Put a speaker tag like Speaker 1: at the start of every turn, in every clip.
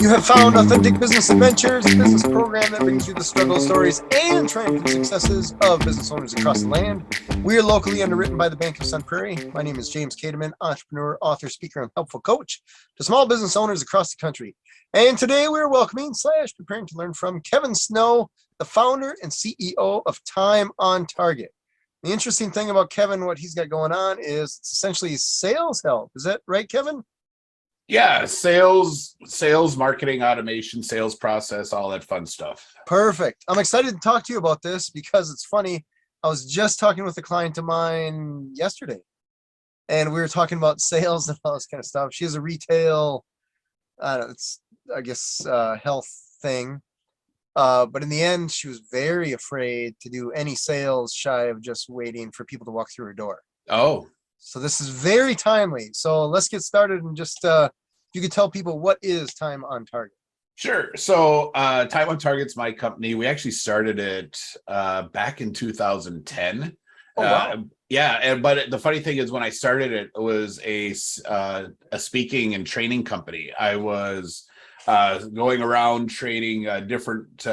Speaker 1: You have found Authentic Business Adventures, a business program that brings you the struggle stories and triumphant successes of business owners across the land. We are locally underwritten by the Bank of Sun Prairie. My name is James Cademan, entrepreneur, author, speaker, and helpful coach to small business owners across the country. And today we're welcoming / preparing to learn from Kevin Snow, the founder and CEO of Time on Target. The interesting thing about Kevin, what he's got going on is it's essentially sales help. Is that right, Kevin?
Speaker 2: Yeah, sales, marketing, automation, sales process, all that fun stuff.
Speaker 1: Perfect. I'm excited to talk to you about this because it's funny. I was just talking with a client of mine yesterday, and we were talking about sales and all this kind of stuff. She has a retail, health thing. But in the end, she was very afraid to do any sales shy of just waiting for people to walk through her door.
Speaker 2: Oh,
Speaker 1: So this is very timely. So let's get started and just you could tell people what is Time on Target.
Speaker 2: sure. So Time on Target's my company. We actually started it back in 2010.
Speaker 1: Oh, wow.
Speaker 2: But the funny thing is when I started it, it was a speaking and training company. I was going around training different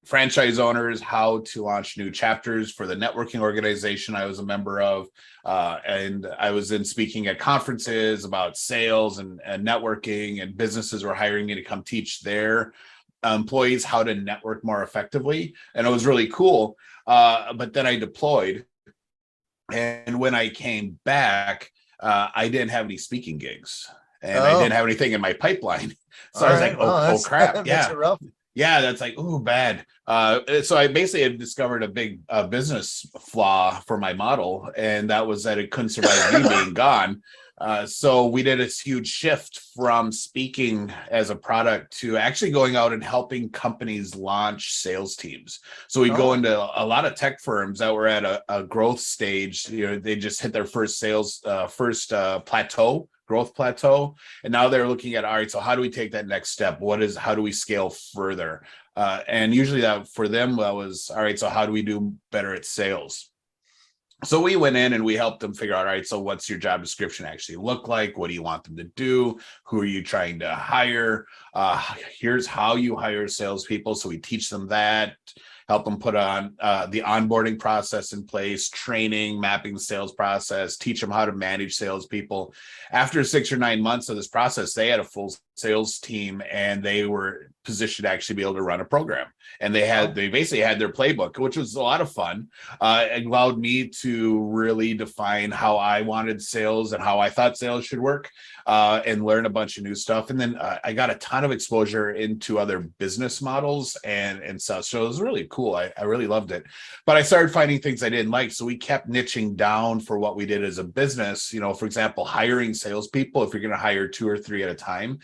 Speaker 2: franchise owners how to launch new chapters for the networking organization I was a member of. And I was then speaking at conferences about sales and networking, and businesses were hiring me to come teach their employees how to network more effectively. And it was really cool. But then I deployed. And when I came back, I didn't have any speaking gigs, and I didn't have anything in my pipeline. So I was like, oh crap. Yeah. Yeah, that's like, ooh, bad. So I basically had discovered a big business flaw for my model, and that was that it couldn't survive me being gone. So we did this huge shift from speaking as a product to actually going out and helping companies launch sales teams. So we go into a lot of tech firms that were at a growth stage. You know, they just hit their first sales, growth plateau. And now they're looking at, all right, so how do we take that next step? How do we scale further? And usually that for them, that was, all right, so how do we do better at sales? So we went in and we helped them figure out, all right, so what's your job description actually look like? What do you want them to do? Who are you trying to hire? Here's how you hire salespeople. So we teach them that, help them put on the onboarding process in place, training, mapping the sales process, teach them how to manage salespeople. After 6 or 9 months of this process, they had a full sales team, and they were positioned to actually be able to run a program. And they basically had their playbook, which was a lot of fun. It allowed me to really define how I wanted sales and how I thought sales should work, and learn a bunch of new stuff. And then I got a ton of exposure into other business models and stuff. So it was really cool. I really loved it. But I started finding things I didn't like. So we kept niching down for what we did as a business. You know, for example, hiring salespeople, if you're going to hire 2 or 3 at a time,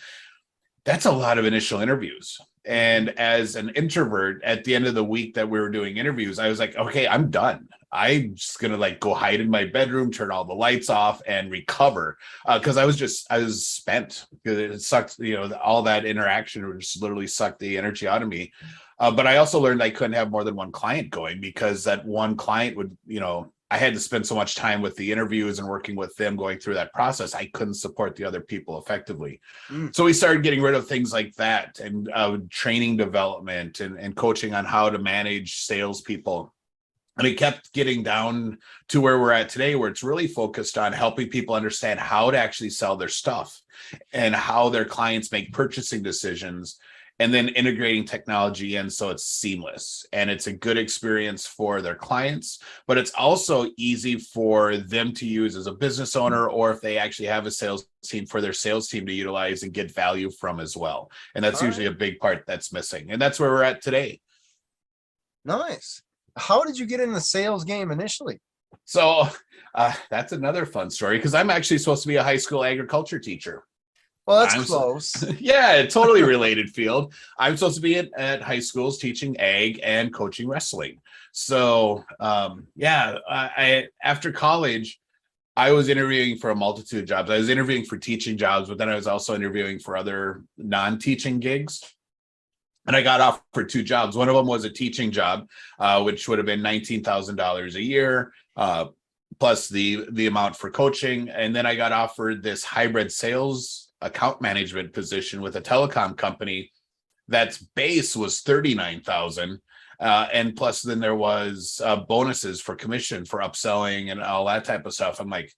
Speaker 2: that's a lot of initial interviews. And as an introvert, at the end of the week that we were doing interviews, I was like, okay, I'm done. I'm just going to go hide in my bedroom, turn all the lights off, and recover. Because I was spent. It sucked, all that interaction would just literally suck the energy out of me. But I also learned I couldn't have more than one client going, because that one client would, I had to spend so much time with the interviews and working with them going through that process. I couldn't support the other people effectively. So we started getting rid of things like that, and training development and coaching on how to manage salespeople. And it kept getting down to where we're at today, where it's really focused on helping people understand how to actually sell their stuff and how their clients make purchasing decisions, and then integrating technology in so it's seamless and it's a good experience for their clients, but it's also easy for them to use as a business owner, or if they actually have a sales team, for their sales team to utilize and get value from as well. And that's usually a big part that's missing. And that's where we're at today.
Speaker 1: Nice. How did you get in the sales game initially?
Speaker 2: So that's another fun story, because I'm actually supposed to be a high school agriculture teacher.
Speaker 1: Well, that's close.
Speaker 2: Yeah, totally related field. I'm supposed to be at high schools teaching ag and coaching wrestling. So after college, I was interviewing for a multitude of jobs. I was interviewing for teaching jobs, but then I was also interviewing for other non-teaching gigs. And I got offered 2 jobs. One of them was a teaching job, which would have been $19,000 a year, plus the amount for coaching. And then I got offered this hybrid sales account management position with a telecom company that's base was 39,000. And plus then there was bonuses for commission for upselling and all that type of stuff. I'm like,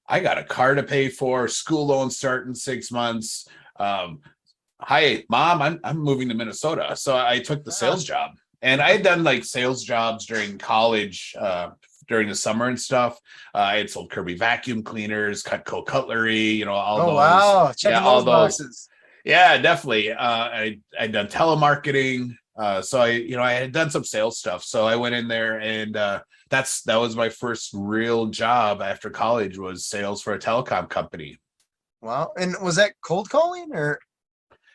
Speaker 2: I got a car to pay for, school loan start in 6 months. Hi, mom, I'm moving to Minnesota. So I took the sales job, and I had done like sales jobs during college, during the summer and stuff. I had sold Kirby vacuum cleaners, Cutco cutlery, all those.
Speaker 1: Wow, checking
Speaker 2: all
Speaker 1: those boxes.
Speaker 2: Yeah, Definitely. I'd done telemarketing. So I had done some sales stuff. So I went in there, and that was my first real job after college, was sales for a telecom company.
Speaker 1: Wow. And was that cold calling or?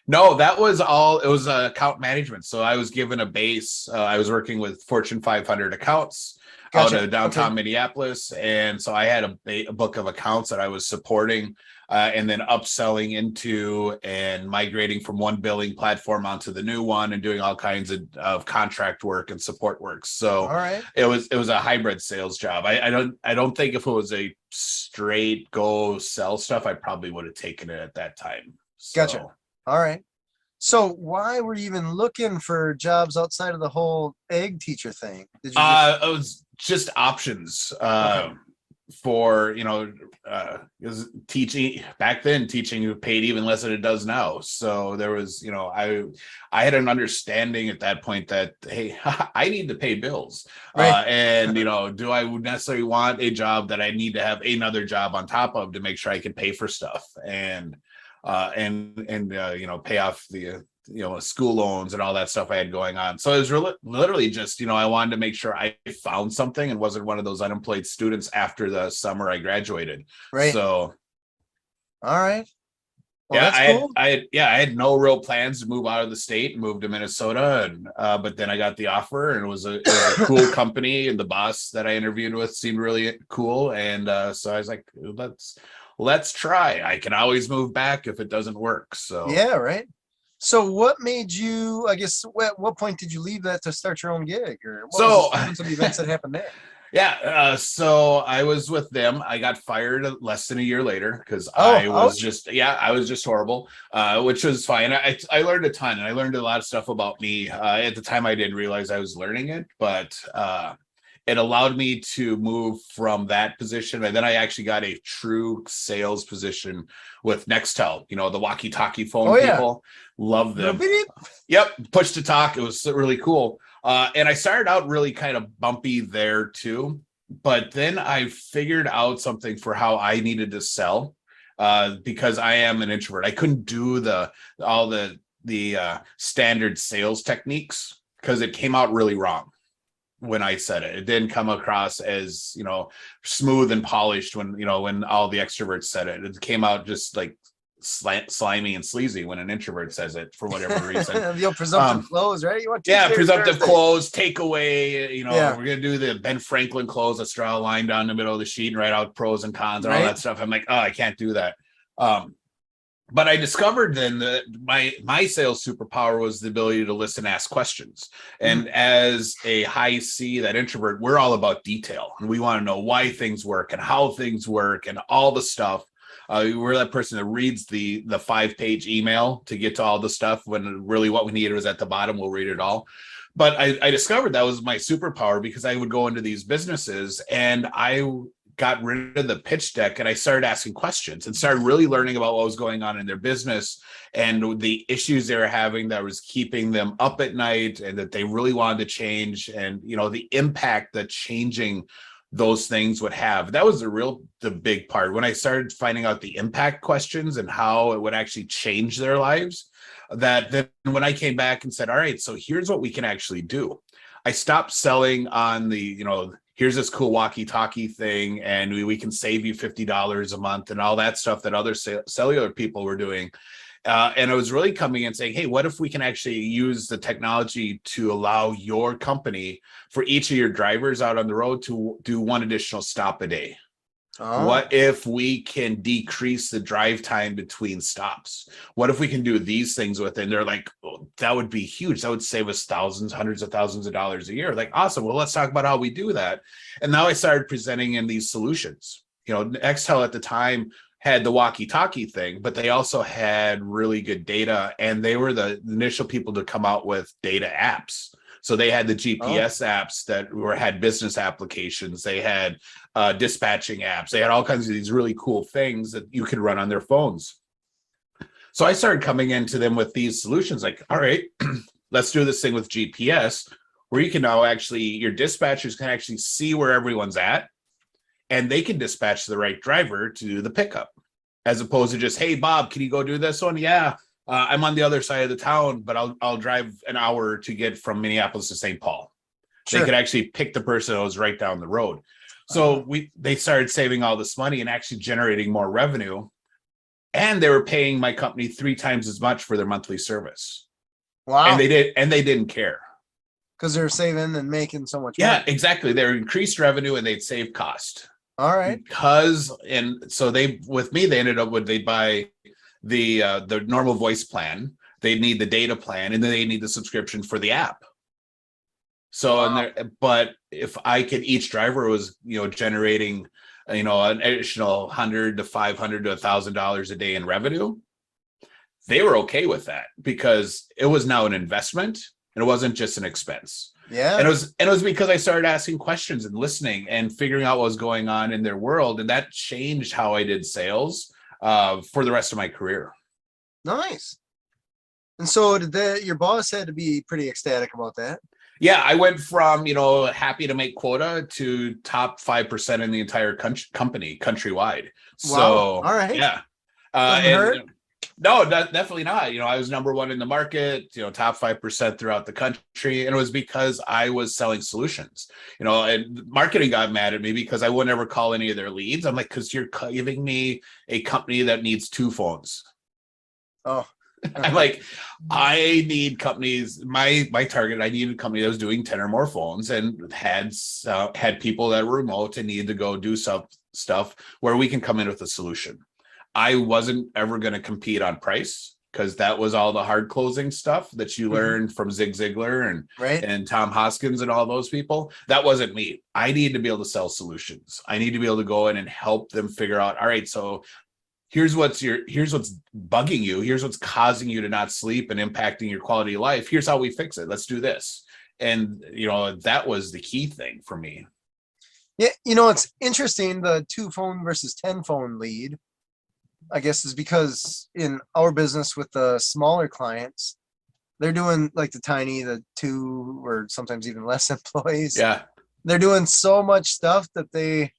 Speaker 2: No, that was all. It was account management. So I was given a base. I was working with Fortune 500 accounts out of downtown Minneapolis. And so I had a book of accounts that I was supporting, and then upselling into and migrating from one billing platform onto the new one, and doing all kinds of contract work and support work. So
Speaker 1: All right.
Speaker 2: it was a hybrid sales job. I don't think if it was a straight go sell stuff, I probably would have taken it at that time.
Speaker 1: Gotcha. All right. So why were you even looking for jobs outside of the whole egg teacher thing? Did you
Speaker 2: it was just options. For teaching back then, teaching paid even less than it does now. So there was, I had an understanding at that point that, hey, I need to pay bills.
Speaker 1: Right.
Speaker 2: And do I necessarily want a job that I need to have another job on top of to make sure I can pay for stuff and pay off the school loans and all that stuff I had going on. So it was literally just, I wanted to make sure I found something and wasn't one of those unemployed students after the summer I graduated.
Speaker 1: Right.
Speaker 2: So,
Speaker 1: all right. Well,
Speaker 2: yeah,
Speaker 1: that's cool.
Speaker 2: I had no real plans to move out of the state and move to Minnesota. And, but then I got the offer, and it was a cool company, and the boss that I interviewed with seemed really cool. And, so I was like, let's try. I can always move back if it doesn't work. So,
Speaker 1: yeah. Right. So what made you, I guess, at what point did you leave that to start your own gig, or what was the sequence of events that happened there?
Speaker 2: Yeah, so I was with them. I got fired less than a year later because
Speaker 1: I
Speaker 2: was just horrible, which was fine. I learned a ton, and I learned a lot of stuff about me. At the time, I didn't realize I was learning it, but it allowed me to move from that position. And then I actually got a true sales position with Nextel, the walkie-talkie phone people. Love them. Yep, push to talk. It was really cool. And I started out really kind of bumpy there too. But then I figured out something for how I needed to sell, because I am an introvert. I couldn't do all the standard sales techniques because it came out really wrong when I said it. It didn't come across as, smooth and polished when all the extroverts said it. It came out just like slimy and sleazy when an introvert says it for whatever reason.
Speaker 1: The presumptive close, right? You want
Speaker 2: presumptive close, takeaway.
Speaker 1: Yeah.
Speaker 2: We're gonna do the Ben Franklin close, let's draw a line down the middle of the sheet and write out pros and cons and all that stuff. I'm like, oh, I can't do that. But I discovered then that my sales superpower was the ability to listen, ask questions. And as a high C, that introvert, we're all about detail, and we want to know why things work and how things work and all the stuff. We're that person that reads the 5-page email to get to all the stuff, when really what we needed was at the bottom. We'll read it all. But I discovered that was my superpower, because I would go into these businesses and I got rid of the pitch deck, and I started asking questions and started really learning about what was going on in their business and the issues they were having that was keeping them up at night, and that they really wanted to change, and the impact that changing those things would have. That was the big part when I started finding out the impact questions and how it would actually change their lives. That then when I came back and said, all right, so here's what we can actually do, I stopped selling on the, here's this cool walkie-talkie thing, and we can save you $50 a month and all that stuff that other cellular people were doing. And I was really coming in saying, hey, what if we can actually use the technology to allow your company, for each of your drivers out on the road, to do one additional stop a day? What if we can decrease the drive time between stops? What if we can do these things with it? And they're like, oh, that would be huge. That would save us thousands, hundreds of thousands of dollars a year. Like, awesome. Well, let's talk about how we do that. And now I started presenting in these solutions. Nextel at the time had the walkie-talkie thing, but they also had really good data, and they were the initial people to come out with data apps. So they had the GPS apps that had business applications. They had dispatching apps. They had all kinds of these really cool things that you could run on their phones. So I started coming into them with these solutions like, all right, let's do this thing with GPS, where you can now actually, your dispatchers can actually see where everyone's at, and they can dispatch the right driver to do the pickup, as opposed to just, hey, Bob, can you go do this one? Yeah, I'm on the other side of the town, but I'll drive an hour to get from Minneapolis to St. Paul. Sure. They could actually pick the person that was right down the road. So they started saving all this money and actually generating more revenue. And they were paying my company 3 times as much for their monthly service. Wow. And they didn't care.
Speaker 1: Because they're saving and making so much
Speaker 2: money.
Speaker 1: Yeah,
Speaker 2: exactly. They increased revenue and they'd save cost.
Speaker 1: All right.
Speaker 2: And so they ended up with, they'd buy the normal voice plan, they'd need the data plan, and then they need the subscription for the app. So, but if each driver was, generating, an additional $100 to $500 to $1,000 a day in revenue, they were okay with that because it was now an investment and it wasn't just an expense.
Speaker 1: Yeah.
Speaker 2: And it was because I started asking questions and listening and figuring out what was going on in their world. And that changed how I did sales for the rest of my career.
Speaker 1: Nice. And so your boss had to be pretty ecstatic about that.
Speaker 2: Yeah, I went from, happy to make quota to top 5% in the entire company countrywide. So,
Speaker 1: wow. All right.
Speaker 2: Yeah. No, definitely not. I was number 1 in the market, top 5% throughout the country. And it was because I was selling solutions, and marketing got mad at me because I would never call any of their leads. I'm like, because you're giving me a company that needs 2 phones.
Speaker 1: Oh.
Speaker 2: I'm like, I need companies, my target, I needed a company that was doing 10 or more phones and had people that were remote and needed to go do some stuff where we can come in with a solution. I wasn't ever going to compete on price because that was all the hard closing stuff that you learned from Zig Ziglar and Tom Hoskins and all those people. That wasn't me. I need to be able to sell solutions. I need to be able to go in and help them figure out, all right, so here's what's bugging you. Here's what's causing you to not sleep and impacting your quality of life. Here's how we fix it. Let's do this. And, that was the key thing for me.
Speaker 1: Yeah. It's interesting. The 2 phone versus 10 phone lead, I guess, is because in our business with the smaller clients, they're doing like the 2 or sometimes even less employees.
Speaker 2: Yeah.
Speaker 1: They're doing so much stuff that they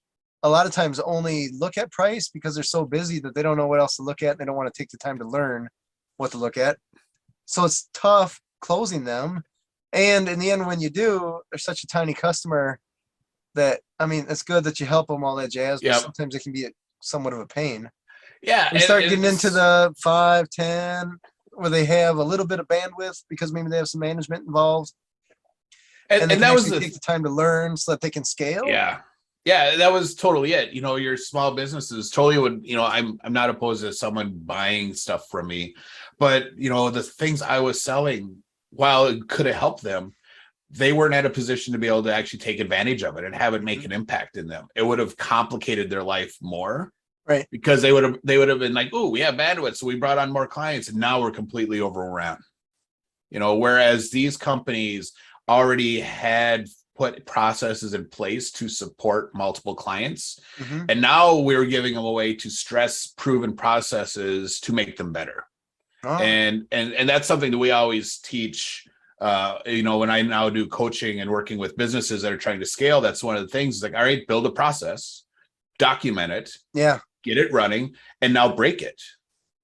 Speaker 1: a lot of times only look at price because they're so busy that they don't know what else to look at. They don't want to take the time to learn what to look at. So it's tough closing them. And in the end, when you do, they're such a tiny customer that, it's good that you help them, all that jazz, but sometimes it can be somewhat of a pain.
Speaker 2: Yeah.
Speaker 1: We start getting into the 5, 10, where they have a little bit of bandwidth because maybe they have some management involved. And they can take the time to learn so that they can scale.
Speaker 2: Yeah. Yeah, that was totally it. Your small businesses totally would, I'm not opposed to someone buying stuff from me, but the things I was selling, while it could have helped them, they weren't at a position to be able to actually take advantage of it and have it make an impact in them. It would have complicated their life more.
Speaker 1: Right.
Speaker 2: Because they would have been like, oh, we have bandwidth, so we brought on more clients, and now we're completely overrun. Whereas these companies already had put processes in place to support multiple clients. And now we're giving them a way to stress proven processes to make them better. And that's something that we always teach. When I now do coaching and working with businesses that are trying to scale, that's one of the things, like, all right, build a process, document it, get it running, and now break it.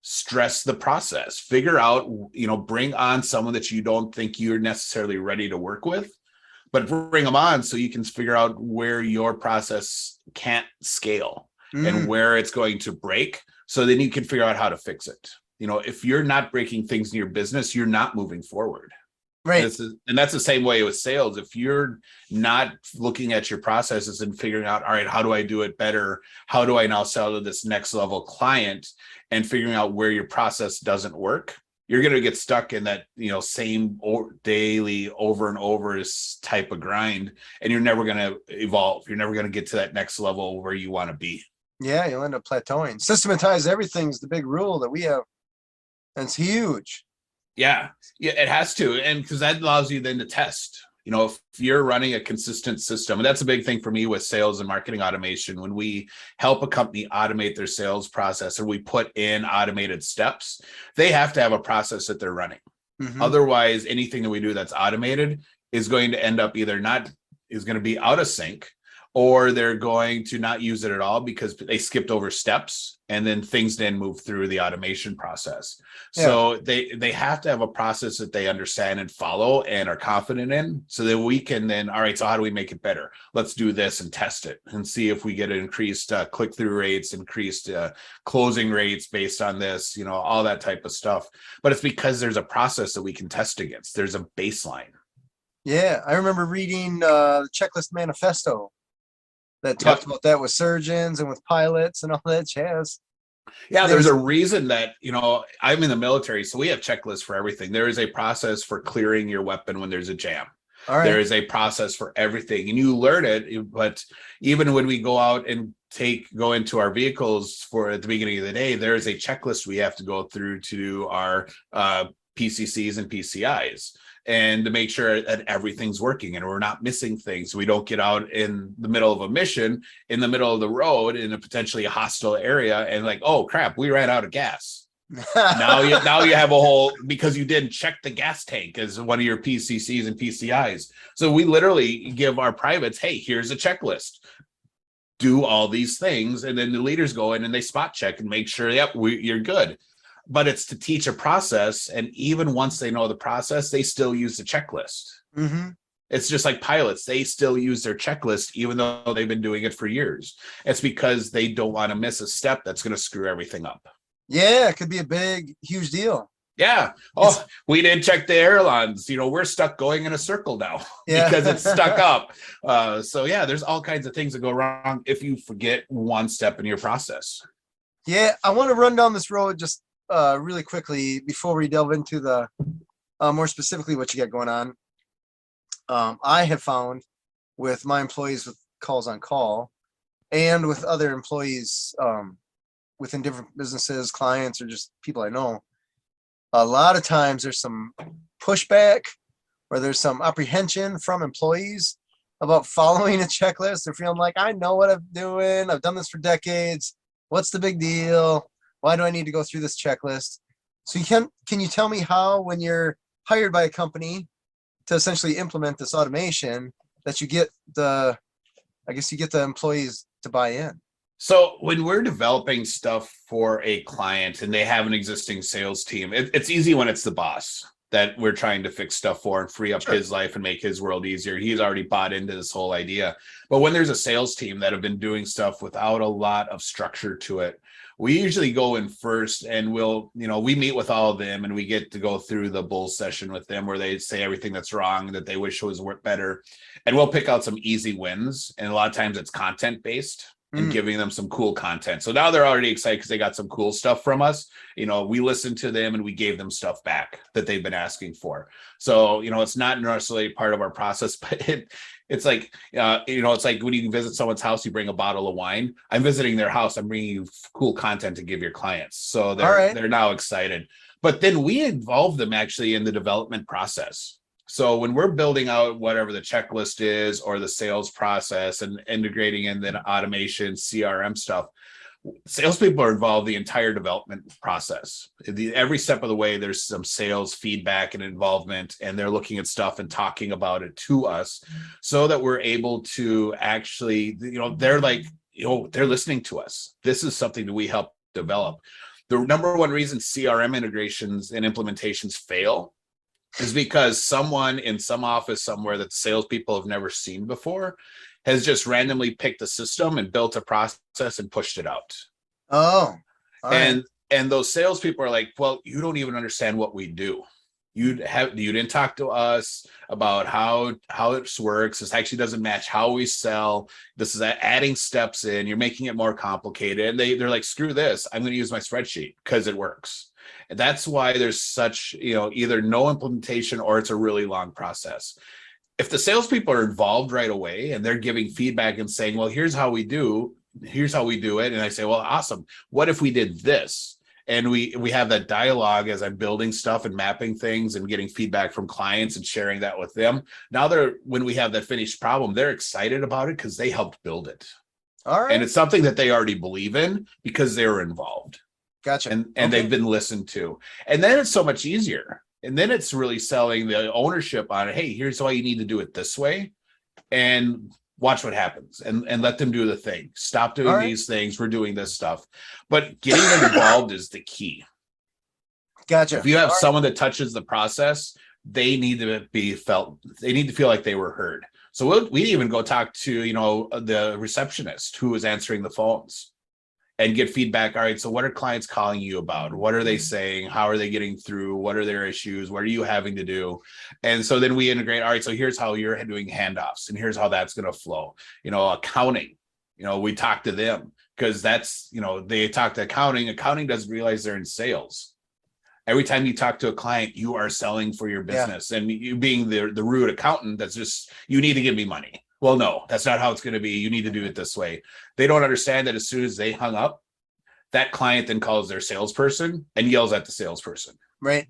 Speaker 2: Stress the process, figure out, bring on someone that you don't think you're necessarily ready to work with, but bring them on so you can figure out where your process can't scale and where it's going to break. So then you can figure out how to fix it. If you're not breaking things in your business, you're not moving forward.
Speaker 1: Right.
Speaker 2: And that's the same way with sales. If you're not looking at your processes and figuring out, all right, how do I do it better? How do I now sell to this next level client, and figuring out where your process doesn't work, you're going to get stuck in that, same daily over and over type of grind, and you're never going to evolve. You're never going to get to that next level where you want to be.
Speaker 1: Yeah, you'll end up plateauing. Systematize everything is the big rule that we have. And it's huge.
Speaker 2: Yeah, it has to, and because that allows you then to test. If you're running a consistent system, and that's a big thing for me with sales and marketing automation. When we help a company automate their sales process, or we put in automated steps, they have to have a process that they're running. Otherwise, anything that we do that's automated is going to end up either is going to be out of sync, or they're going to not use it at all because they skipped over steps, and then things didn't move through the automation process.
Speaker 1: Yeah.
Speaker 2: So they have to have a process that they understand and follow and are confident in, so that we can then, all right, so how do we make it better? Let's do this and test it and see if we get increased click-through rates, increased closing rates based on this, all that type of stuff. But it's because there's a process that we can test against. There's a baseline.
Speaker 1: Yeah, I remember reading the Checklist Manifesto that talked about that with surgeons and with pilots and all that jazz.
Speaker 2: Yeah, there's a reason that, I'm in the military, so we have checklists for everything. There is a process for clearing your weapon when there's a jam.
Speaker 1: All right.
Speaker 2: There is a process for everything, and you learn it. But even when we go out and go into our vehicles at the beginning of the day, there is a checklist we have to go through to our PCCs and PCIs, and to make sure that everything's working and we're not missing things. We don't get out in the middle of a mission, in the middle of the road, in a potentially hostile area, and like, oh crap, we ran out of gas. now you have a whole, because you didn't check the gas tank as one of your PCCs and PCIs. So we literally give our privates, hey, here's a checklist. Do all these things, and then the leaders go in and they spot check and make sure, yep, you're good. But it's to teach a process, and even once they know the process, they still use the checklist. It's just like pilots. They still use their checklist, even though they've been doing it for years. It's because they don't want to miss a step that's going to screw everything up.
Speaker 1: Yeah, it could be a big, huge deal.
Speaker 2: Yeah. Oh, we didn't check the ailerons. We're stuck going in a circle now because it's stuck up. So yeah, there's all kinds of things that go wrong if you forget one step in your process.
Speaker 1: Yeah, I want to run down this road just really quickly before we delve into the more specifically what you got going on. I have found with my employees with calls on call, and with other employees within different businesses, clients, or just people I know, a lot of times there's some pushback or there's some apprehension from employees about following a checklist. They're feeling like, I know what I'm doing. I've done this for decades. What's the big deal? Why do I need to go through this checklist? So can you tell me how, when you're hired by a company to essentially implement this automation, that you get the employees to buy in?
Speaker 2: So when we're developing stuff for a client and they have an existing sales team, it's easy when it's the boss that we're trying to fix stuff for and free up his life and make his world easier. He's already bought into this whole idea. But when there's a sales team that have been doing stuff without a lot of structure to it, we usually go in first, and we meet with all of them, and we get to go through the bull session with them where they say everything that's wrong that they wish was better. And we'll pick out some easy wins. And a lot of times it's content based, and giving them some cool content. So now they're already excited because they got some cool stuff from us. We listened to them and we gave them stuff back that they've been asking for. So, it's not necessarily part of our process, but it's like, it's like when you visit someone's house, you bring a bottle of wine. I'm visiting their house. I'm bringing you cool content to give your clients. So they're now excited. But then we involve them actually in the development process. So when we're building out whatever the checklist is or the sales process and integrating in the automation, CRM stuff, salespeople are involved the entire development process. Every step of the way, there's some sales feedback and involvement, and they're looking at stuff and talking about it to us so that we're able to actually, they're like, they're listening to us. This is something that we help develop. The number one reason CRM integrations and implementations fail is because someone in some office somewhere that salespeople have never seen before has just randomly picked a system and built a process and pushed it out.
Speaker 1: Oh,
Speaker 2: and those salespeople are like, well, you don't even understand what we do. You didn't talk to us about how it works. This actually doesn't match how we sell. This is adding steps in. You're making it more complicated. And they're like, screw this. I'm going to use my spreadsheet because it works. And that's why there's such, either no implementation or it's a really long process. If the salespeople are involved right away and they're giving feedback and saying, well, here's how we do, here's how we do it. And I say, well, awesome. What if we did this? And we have that dialogue as I'm building stuff and mapping things and getting feedback from clients and sharing that with them. Now when we have that finished problem, they're excited about it because they helped build it.
Speaker 1: All right.
Speaker 2: And it's something that they already believe in because they were involved.
Speaker 1: Gotcha.
Speaker 2: And
Speaker 1: Okay.
Speaker 2: they've been listened to. And then it's so much easier. And then it's really selling the ownership on it. Hey, here's why you need to do it this way. And watch what happens, and let them do the thing. Stop doing these things. We're doing this stuff. But getting them involved is the key.
Speaker 1: Gotcha.
Speaker 2: If you have someone that touches the process, they need to be felt. They need to feel like they were heard. So we even go talk to, the receptionist who was answering the phones and get feedback. All right, so what are clients calling you about? What are they saying? How are they getting through? What are their issues? What are you having to do? And so then we integrate, all right, so here's how you're doing handoffs, and here's how that's going to flow. Accounting, we talk to them because that's, they talk to accounting. Accounting doesn't realize they're in sales. Every time you talk to a client, you are selling for your business. And you being the rude accountant, that's just, you need to give me money. Well, no, that's not how it's going to be. You need to do it this way. They don't understand that as soon as they hung up, that client then calls their salesperson and yells at the salesperson.
Speaker 1: Right.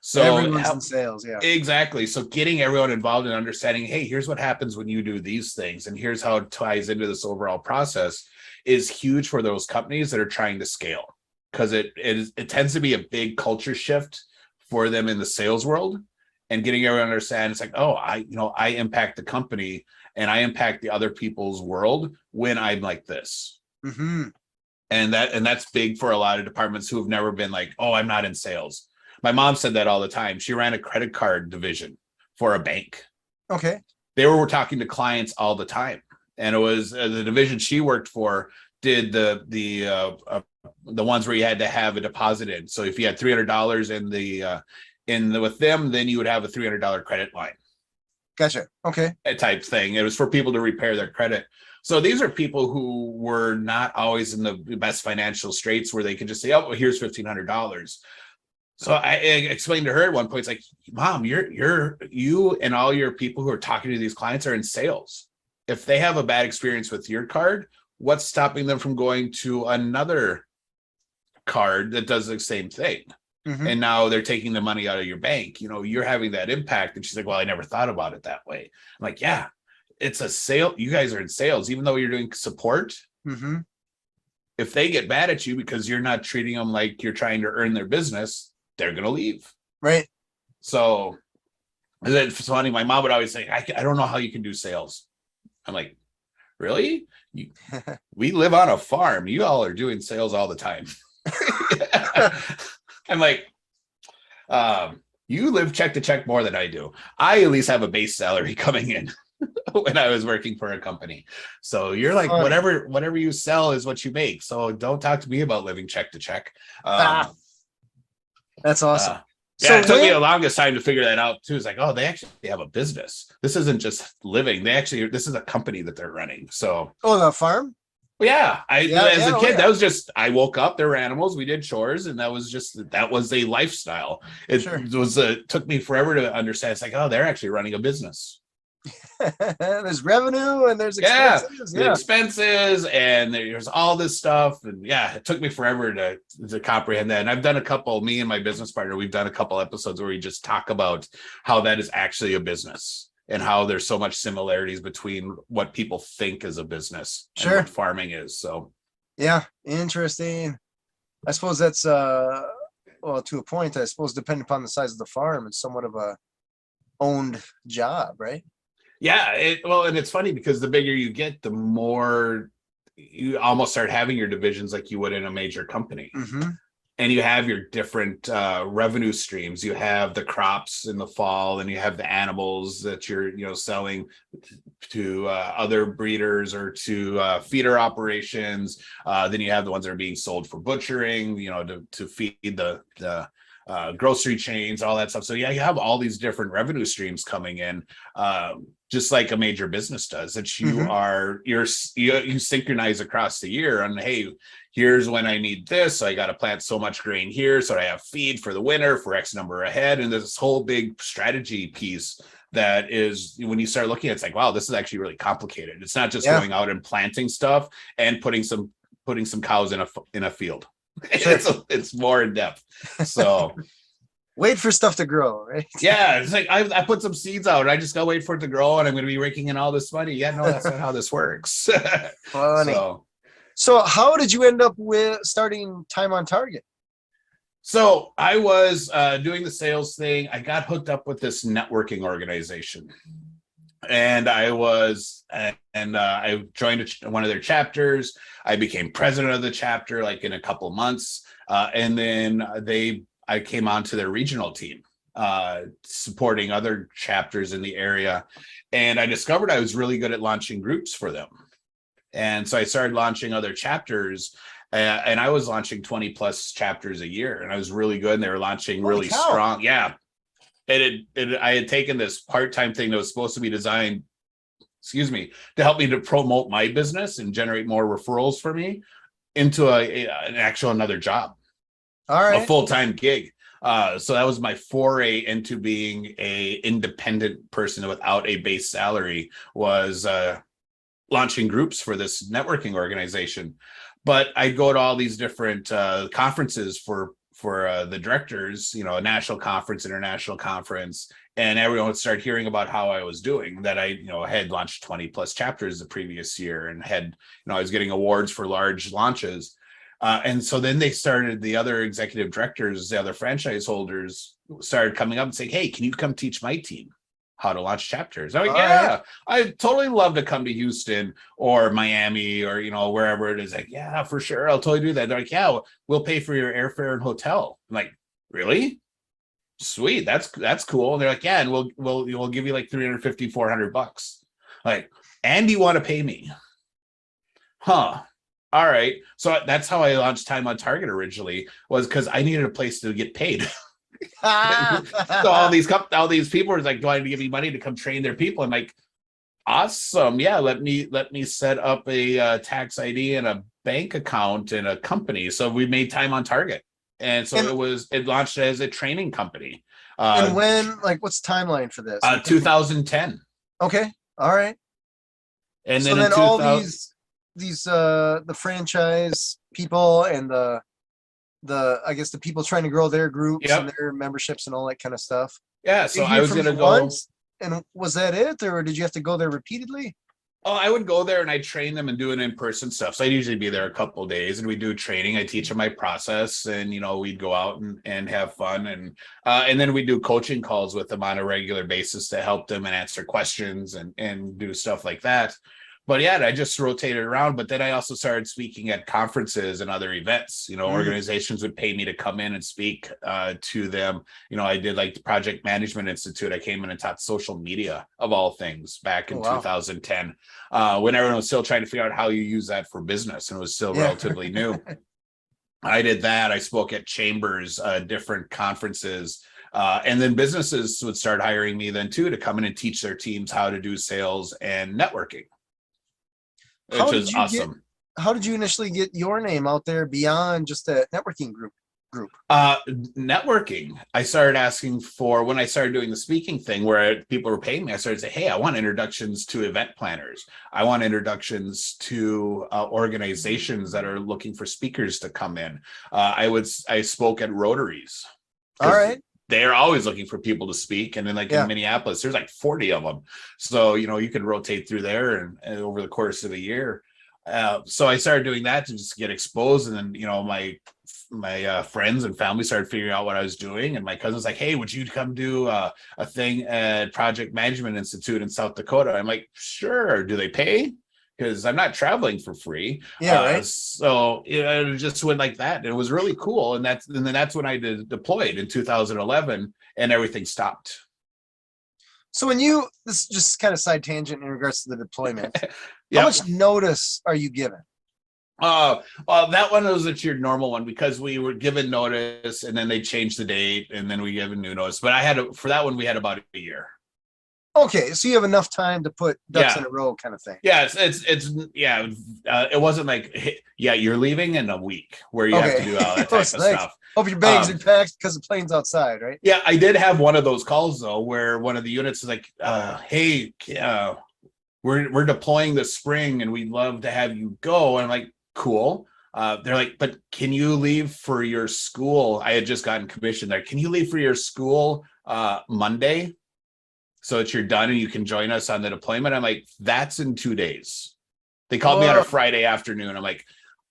Speaker 2: So
Speaker 1: everyone's in sales. Yeah.
Speaker 2: Exactly. So getting everyone involved in understanding, hey, here's what happens when you do these things, and here's how it ties into this overall process is huge for those companies that are trying to scale, because it tends to be a big culture shift for them in the sales world. And getting everyone to understand, it's like, oh, I impact the company and I impact the other people's world when I'm like this.
Speaker 1: Mm-hmm.
Speaker 2: And that's big for a lot of departments who have never been like, oh, I'm not in sales. My mom said that all the time. She ran a credit card division for a bank.
Speaker 1: Okay.
Speaker 2: They were talking to clients all the time. And it was the division she worked for did the ones where you had to have a deposit in. So if you had $300 with them, then you would have a $300 credit line.
Speaker 1: Gotcha. Okay.
Speaker 2: Type thing. It was for people to repair their credit. So these are people who were not always in the best financial straits where they could just say, oh, well, here's $1,500. So I explained to her at one point, it's like, Mom, you and all your people who are talking to these clients are in sales. If they have a bad experience with your card, what's stopping them from going to another card that does the same thing? Mm-hmm. And now they're taking the money out of your bank. You're having that impact. And she's like, well, I never thought about it that way. I'm like, yeah, it's a sale. You guys are in sales, even though you're doing support. Mm-hmm. If they get mad at you because you're not treating them like you're trying to earn their business, they're going to leave.
Speaker 1: Right.
Speaker 2: So it's funny. My mom would always say, I don't know how you can do sales. I'm like, really? We live on a farm. You all are doing sales all the time. I'm like, you live check to check more than I do. I at least have a base salary coming in when I was working for a company. So you're like, whatever you sell is what you make. So don't talk to me about living check to check.
Speaker 1: That's awesome.
Speaker 2: Yeah, it took me the longest time to figure that out too. It's like, oh, they actually have a business. This isn't just living. This is a company that they're running. So,
Speaker 1: the farm.
Speaker 2: Yeah, as a kid, that was just, I woke up, there were animals, we did chores, and that was a lifestyle. It took me forever to understand. It's like, oh, they're actually running a business.
Speaker 1: There's revenue and there's expenses.
Speaker 2: The expenses, and there's all this stuff. And it took me forever to comprehend that. And I've done me and my business partner, we've done a couple episodes where we just talk about how that is actually a business. And how there's so much similarities between what people think is a business and what farming is. So,
Speaker 1: yeah, interesting. I suppose that's to a point. I suppose depending upon the size of the farm, it's somewhat of a owned job, right?
Speaker 2: Yeah, and it's funny because the bigger you get, the more you almost start having your divisions like you would in a major company. Mm-hmm. And you have your different revenue streams. You have the crops in the fall, and you have the animals that you're selling to other breeders or to feeder operations. Then you have the ones that are being sold for butchering, to feed the grocery chains, all that stuff. So you have all these different revenue streams coming in, just like a major business does. That you synchronize across the year on, hey, here's when I need this. So I got to plant so much grain here, so I have feed for the winter for X number ahead. And there's this whole big strategy piece that is, when you start looking at it, it's like, wow, this is actually really complicated. It's not just
Speaker 1: Yeah.
Speaker 2: going out and planting stuff and putting some cows in a field.
Speaker 1: Sure.
Speaker 2: It's more in depth. So
Speaker 1: Wait for stuff to grow, right?
Speaker 2: yeah, it's like I put some seeds out and I just gotta wait for it to grow and I'm gonna be raking in all this money. Yeah, no, that's not how this works.
Speaker 1: Funny. So how did you end up with starting Time on Target?
Speaker 2: So I was doing the sales thing. I got hooked up with this networking organization, and I joined one of their chapters. I became president of the chapter like in a couple of months, and then I came onto their regional team, supporting other chapters in the area, and I discovered I was really good at launching groups for them, and so I started launching other chapters. And I was launching 20 plus chapters a year, and I was really good. And they were launching really strong. Yeah. I had taken this part-time thing that was supposed to be designed, to help me to promote my business and generate more referrals for me into an actual another job.
Speaker 1: All right.
Speaker 2: A full-time gig. So that was my foray into being a independent person without a base salary, was launching groups for this networking organization. But I'd go to all these different conferences for the directors, a national conference, international conference, and everyone would start hearing about how I was doing, that I had launched 20 plus chapters the previous year and had, I was getting awards for large launches. And so then the other executive directors, the other franchise holders started coming up and saying, hey, can you come teach my team how to launch chapters? I'm like, yeah, I totally love to come to Houston or Miami or, wherever it is. Like, yeah, for sure. I'll totally do that. They're like, yeah, we'll pay for your airfare and hotel. I'm like, really? Sweet. That's cool. And they're like, yeah, and we'll give you like $350, $400. Like, and you want to pay me? Huh. All right. So that's how I launched Time on Target originally, was because I needed a place to get paid. So all these people were like wanting to give me money to come train their people. I'm like, awesome. Yeah, let me set up a tax ID and a bank account and a company. So we made Time on Target. And so it launched as a training company.
Speaker 1: And when, what's the timeline for this?
Speaker 2: 2010.
Speaker 1: Okay. All right.
Speaker 2: And
Speaker 1: so then all these the franchise people and I guess the people trying to grow their groups and their memberships and all that kind of stuff.
Speaker 2: Yeah. So I was going to go.
Speaker 1: And was that it, or did you have to go there repeatedly?
Speaker 2: Oh, I would go there and I train them and do an in-person stuff. So I'd usually be there a couple of days and we do training. I teach them my process, and we'd go out and have fun, and then we do coaching calls with them on a regular basis to help them and answer questions and do stuff like that. But yeah, I just rotated around. But then I also started speaking at conferences and other events. Organizations would pay me to come in and speak to them. I did like the Project Management Institute. I came in and taught social media, of all things, back in 2010, when everyone was still trying to figure out how you use that for business, and it was still relatively new. I did that. I spoke at chambers, different conferences. And then businesses would start hiring me then too to come in and teach their teams how to do sales and networking. Which is awesome.
Speaker 1: How did you initially get your name out there beyond just a networking group?
Speaker 2: Networking. I started asking for, when I started doing the speaking thing where people were paying me, I started to say, hey, I want introductions to event planners. I want introductions to organizations that are looking for speakers to come in. I spoke at Rotaries.
Speaker 1: All right.
Speaker 2: They're always looking for people to speak. And then in Minneapolis, there's like 40 of them. So, you could rotate through there and over the course of a year. So I started doing that to just get exposed. And then, my friends and family started figuring out what I was doing. And my cousin's like, hey, would you come do a thing at Project Management Institute in South Dakota? I'm like, sure. Do they pay? Because I'm not traveling for free.
Speaker 1: Right.
Speaker 2: So it just went like that. It was really cool. And then that's when I deployed in 2011, and everything stopped. So
Speaker 1: this is just kind of side tangent in regards to the deployment.
Speaker 2: Yep.
Speaker 1: How much notice are you given?
Speaker 2: Well, that one was your normal one, because we were given notice and then they changed the date and then we gave a new notice. But for that one, we had about a year.
Speaker 1: Okay, so you have enough time to put ducks in
Speaker 2: Yeah.
Speaker 1: a row, kind of thing.
Speaker 2: Yeah, it wasn't like, hey, yeah, you're leaving in a week where you have to
Speaker 1: Okay,
Speaker 2: do all that
Speaker 1: oh,
Speaker 2: type of
Speaker 1: thanks.
Speaker 2: stuff.
Speaker 1: Hope your bags are packed because the plane's outside, right?
Speaker 2: Yeah, I did have one of those calls though, where one of the units is like, hey, we're deploying this spring and we'd love to have you go. And I'm like, cool. They're like, but can you leave for your school? I had just gotten commissioned there. Can you leave for your school Monday so that you're done and you can join us on the deployment? I'm like, that's in 2 days. They called me on a Friday afternoon. I'm like,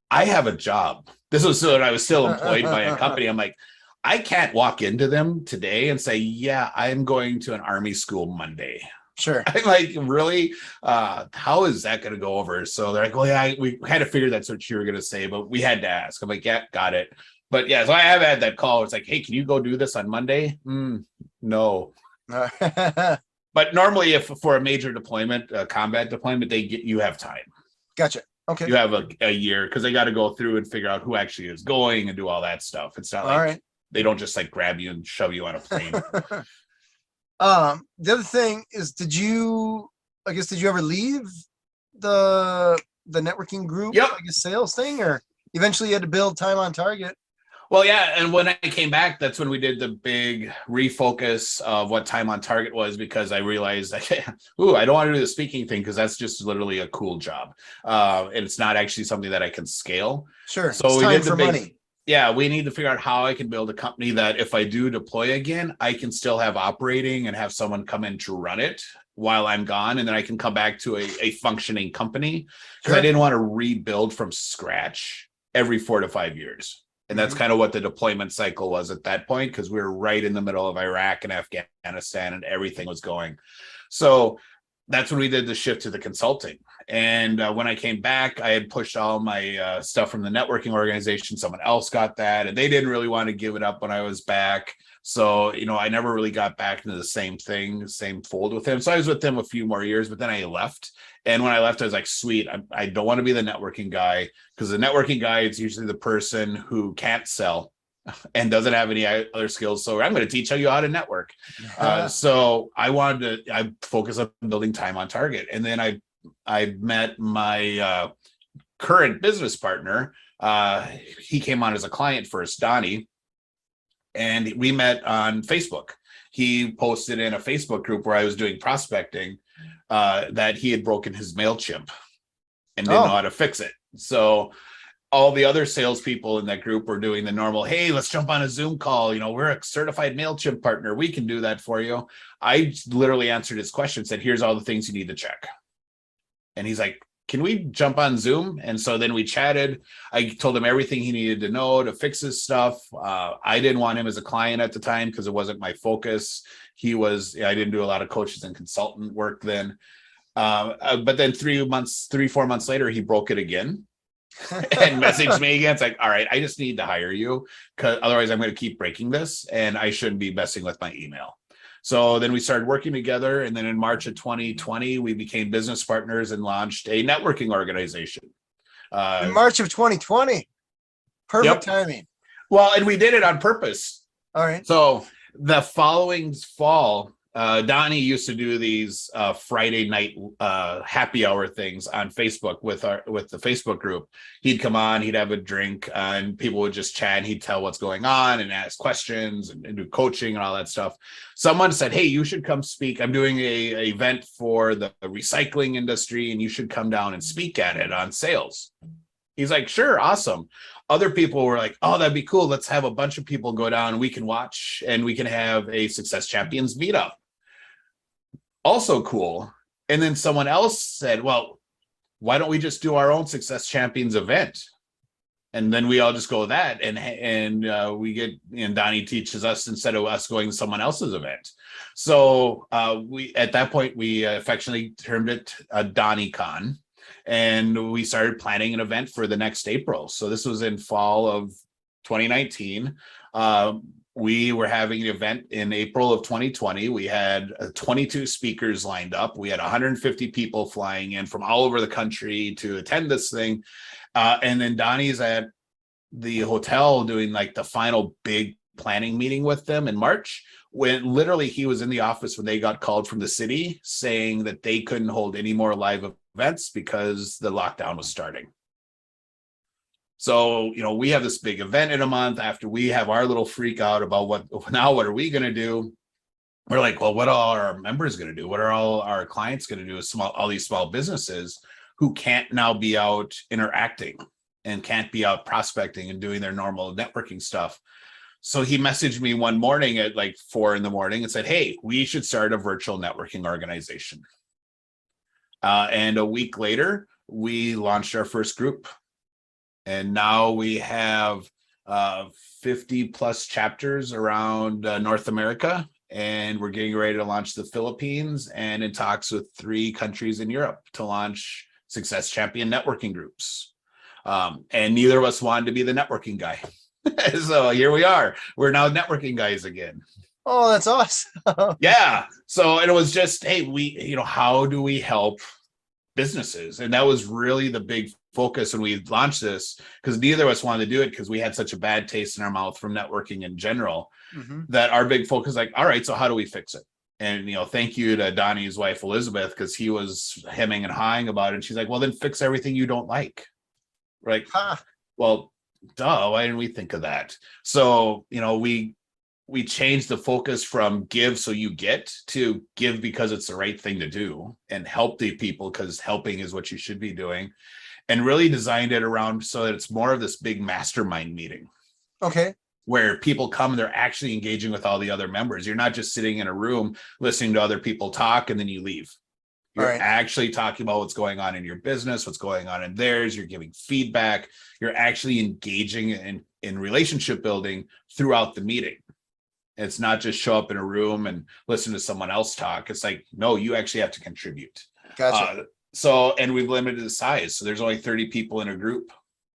Speaker 2: I have a job. This was when I was still employed by a company. I'm like, I can't walk into them today and say, yeah, I'm going to an Army school Monday.
Speaker 1: Sure.
Speaker 2: I'm like, really? How is that going to go over? So they're like, well, yeah, we had to figure that's what you were going to say, but we had to ask. I'm like, yeah, got it. But yeah, so I have had that call. It's like, hey, can you go do this on Monday? No. But normally, if for a major deployment, a combat deployment, you have time.
Speaker 1: Gotcha. Okay.
Speaker 2: You have a year because they got to go through and figure out who actually is going and do all that stuff. It's not like they don't just like grab you and shove you on a plane.
Speaker 1: The other thing is, did you ever leave the networking group?
Speaker 2: Yep.
Speaker 1: I guess sales thing, or eventually you had to build time on target?
Speaker 2: Well, yeah, and when I came back, that's when we did the big refocus of what time on target was, because I realized that, I don't want to do the speaking thing because that's just literally a cool job, and it's not actually something that I can scale.
Speaker 1: Sure.
Speaker 2: So
Speaker 1: it's
Speaker 2: we
Speaker 1: time
Speaker 2: did the
Speaker 1: for
Speaker 2: big,
Speaker 1: money.
Speaker 2: yeah, we need to figure out how I can build a company that if I do deploy again, I can still have operating and have someone come in to run it while I'm gone, and then I can come back to a functioning company, because I didn't want to rebuild from scratch every 4 to 5 years. And that's kind of what the deployment cycle was at that point, because we were right in the middle of Iraq and Afghanistan and everything was going. So that's when we did the shift to the consulting. And when I came back, I had pushed all my stuff from the networking organization. Someone else got that, and they didn't really want to give it up when I was back. So, I never really got back into the same fold with him. So I was with him a few more years, but then I left. And when I left, I was like, sweet, I don't want to be the networking guy, because the networking guy is usually the person who can't sell and doesn't have any other skills. So I'm going to teach you how to network. So I focus on building time on target. And then I met my current business partner. He came on as a client first, Donnie, and we met on Facebook. He posted in a Facebook group where I was doing prospecting that he had broken his MailChimp and didn't know how to fix it. So all the other salespeople in that group were doing the normal, hey, let's jump on a Zoom call. We're a certified MailChimp partner. We can do that for you. I literally answered his question, said, here's all the things you need to check. And he's like, can we jump on Zoom? And so then we chatted. I told him everything he needed to know to fix his stuff. I didn't want him as a client at the time because it wasn't my focus. I didn't do a lot of coaches and consultant work then. But then 4 months later, he broke it again and messaged me again. It's like, all right, I just need to hire you, because otherwise I'm going to keep breaking this and I shouldn't be messing with my email. So then we started working together. And then in March of 2020, we became business partners and launched a networking organization.
Speaker 1: In March of 2020. Perfect timing.
Speaker 2: Well, and we did it on purpose.
Speaker 1: All right.
Speaker 2: So the following fall, Donnie used to do these Friday night happy hour things on Facebook with the Facebook group. He'd come on, he'd have a drink, and people would just chat, and he'd tell what's going on and ask questions and do coaching and all that stuff. Someone said, hey, you should come speak. I'm doing a event for the recycling industry, and you should come down and speak at it on sales. He's like, sure, awesome. Other people were like, oh, that'd be cool. Let's have a bunch of people go down, we can watch, and we can have a Success Champions meetup. Also cool. And then someone else said, well, why don't we just do our own Success Champions event? And then we all just go that, and we get, and Donnie teaches us instead of us going to someone else's event. So we at that point we affectionately termed it a DonnieCon, and we started planning an event for the next April. So this was in fall of 2019. We were having an event in April of 2020. We had 22 speakers lined up. We had 150 people flying in from all over the country to attend this thing. And then Donnie's at the hotel doing like the final big planning meeting with them in March. when literally he was in the office when they got called from the city saying that they couldn't hold any more live events because the lockdown was starting. So, we have this big event in a month after we have our little freak out about what are we going to do? We're like, well, what are our members going to do? What are all our clients going to do? All these small businesses who can't now be out interacting and can't be out prospecting and doing their normal networking stuff. So he messaged me one morning at like 4 a.m. and said, hey, we should start a virtual networking organization. And a week later, we launched our first group. And now we have 50 plus chapters around North America. And we're getting ready to launch the Philippines and in talks with 3 countries in Europe to launch Success Champion networking groups. And neither of us wanted to be the networking guy. So here we are. We're now networking guys again.
Speaker 1: Oh, that's awesome.
Speaker 2: Yeah. So it was just, hey, how do we help businesses? And that was really the big focus when we launched this, because neither of us wanted to do it because we had such a bad taste in our mouth from networking in general, that our big focus, like, all right, so how do we fix it? And, thank you to Donnie's wife, Elizabeth, because he was hemming and hawing about it. And she's like, well, then fix everything you don't like. We're like, well, duh, why didn't we think of that? So, we changed the focus from give so you get to give because it's the right thing to do and help the people because helping is what you should be doing, and really designed it around so that it's more of this big mastermind meeting.
Speaker 1: Okay.
Speaker 2: Where people come and they're actually engaging with all the other members. You're not just sitting in a room listening to other people talk and then you leave. You're actually talking about what's going on in your business, what's going on in theirs. You're giving feedback. You're actually engaging in relationship building throughout the meeting. It's not just show up in a room and listen to someone else talk. It's like, no, you actually have to contribute.
Speaker 1: Gotcha.
Speaker 2: And we've limited the size. So there's only 30 people in a group.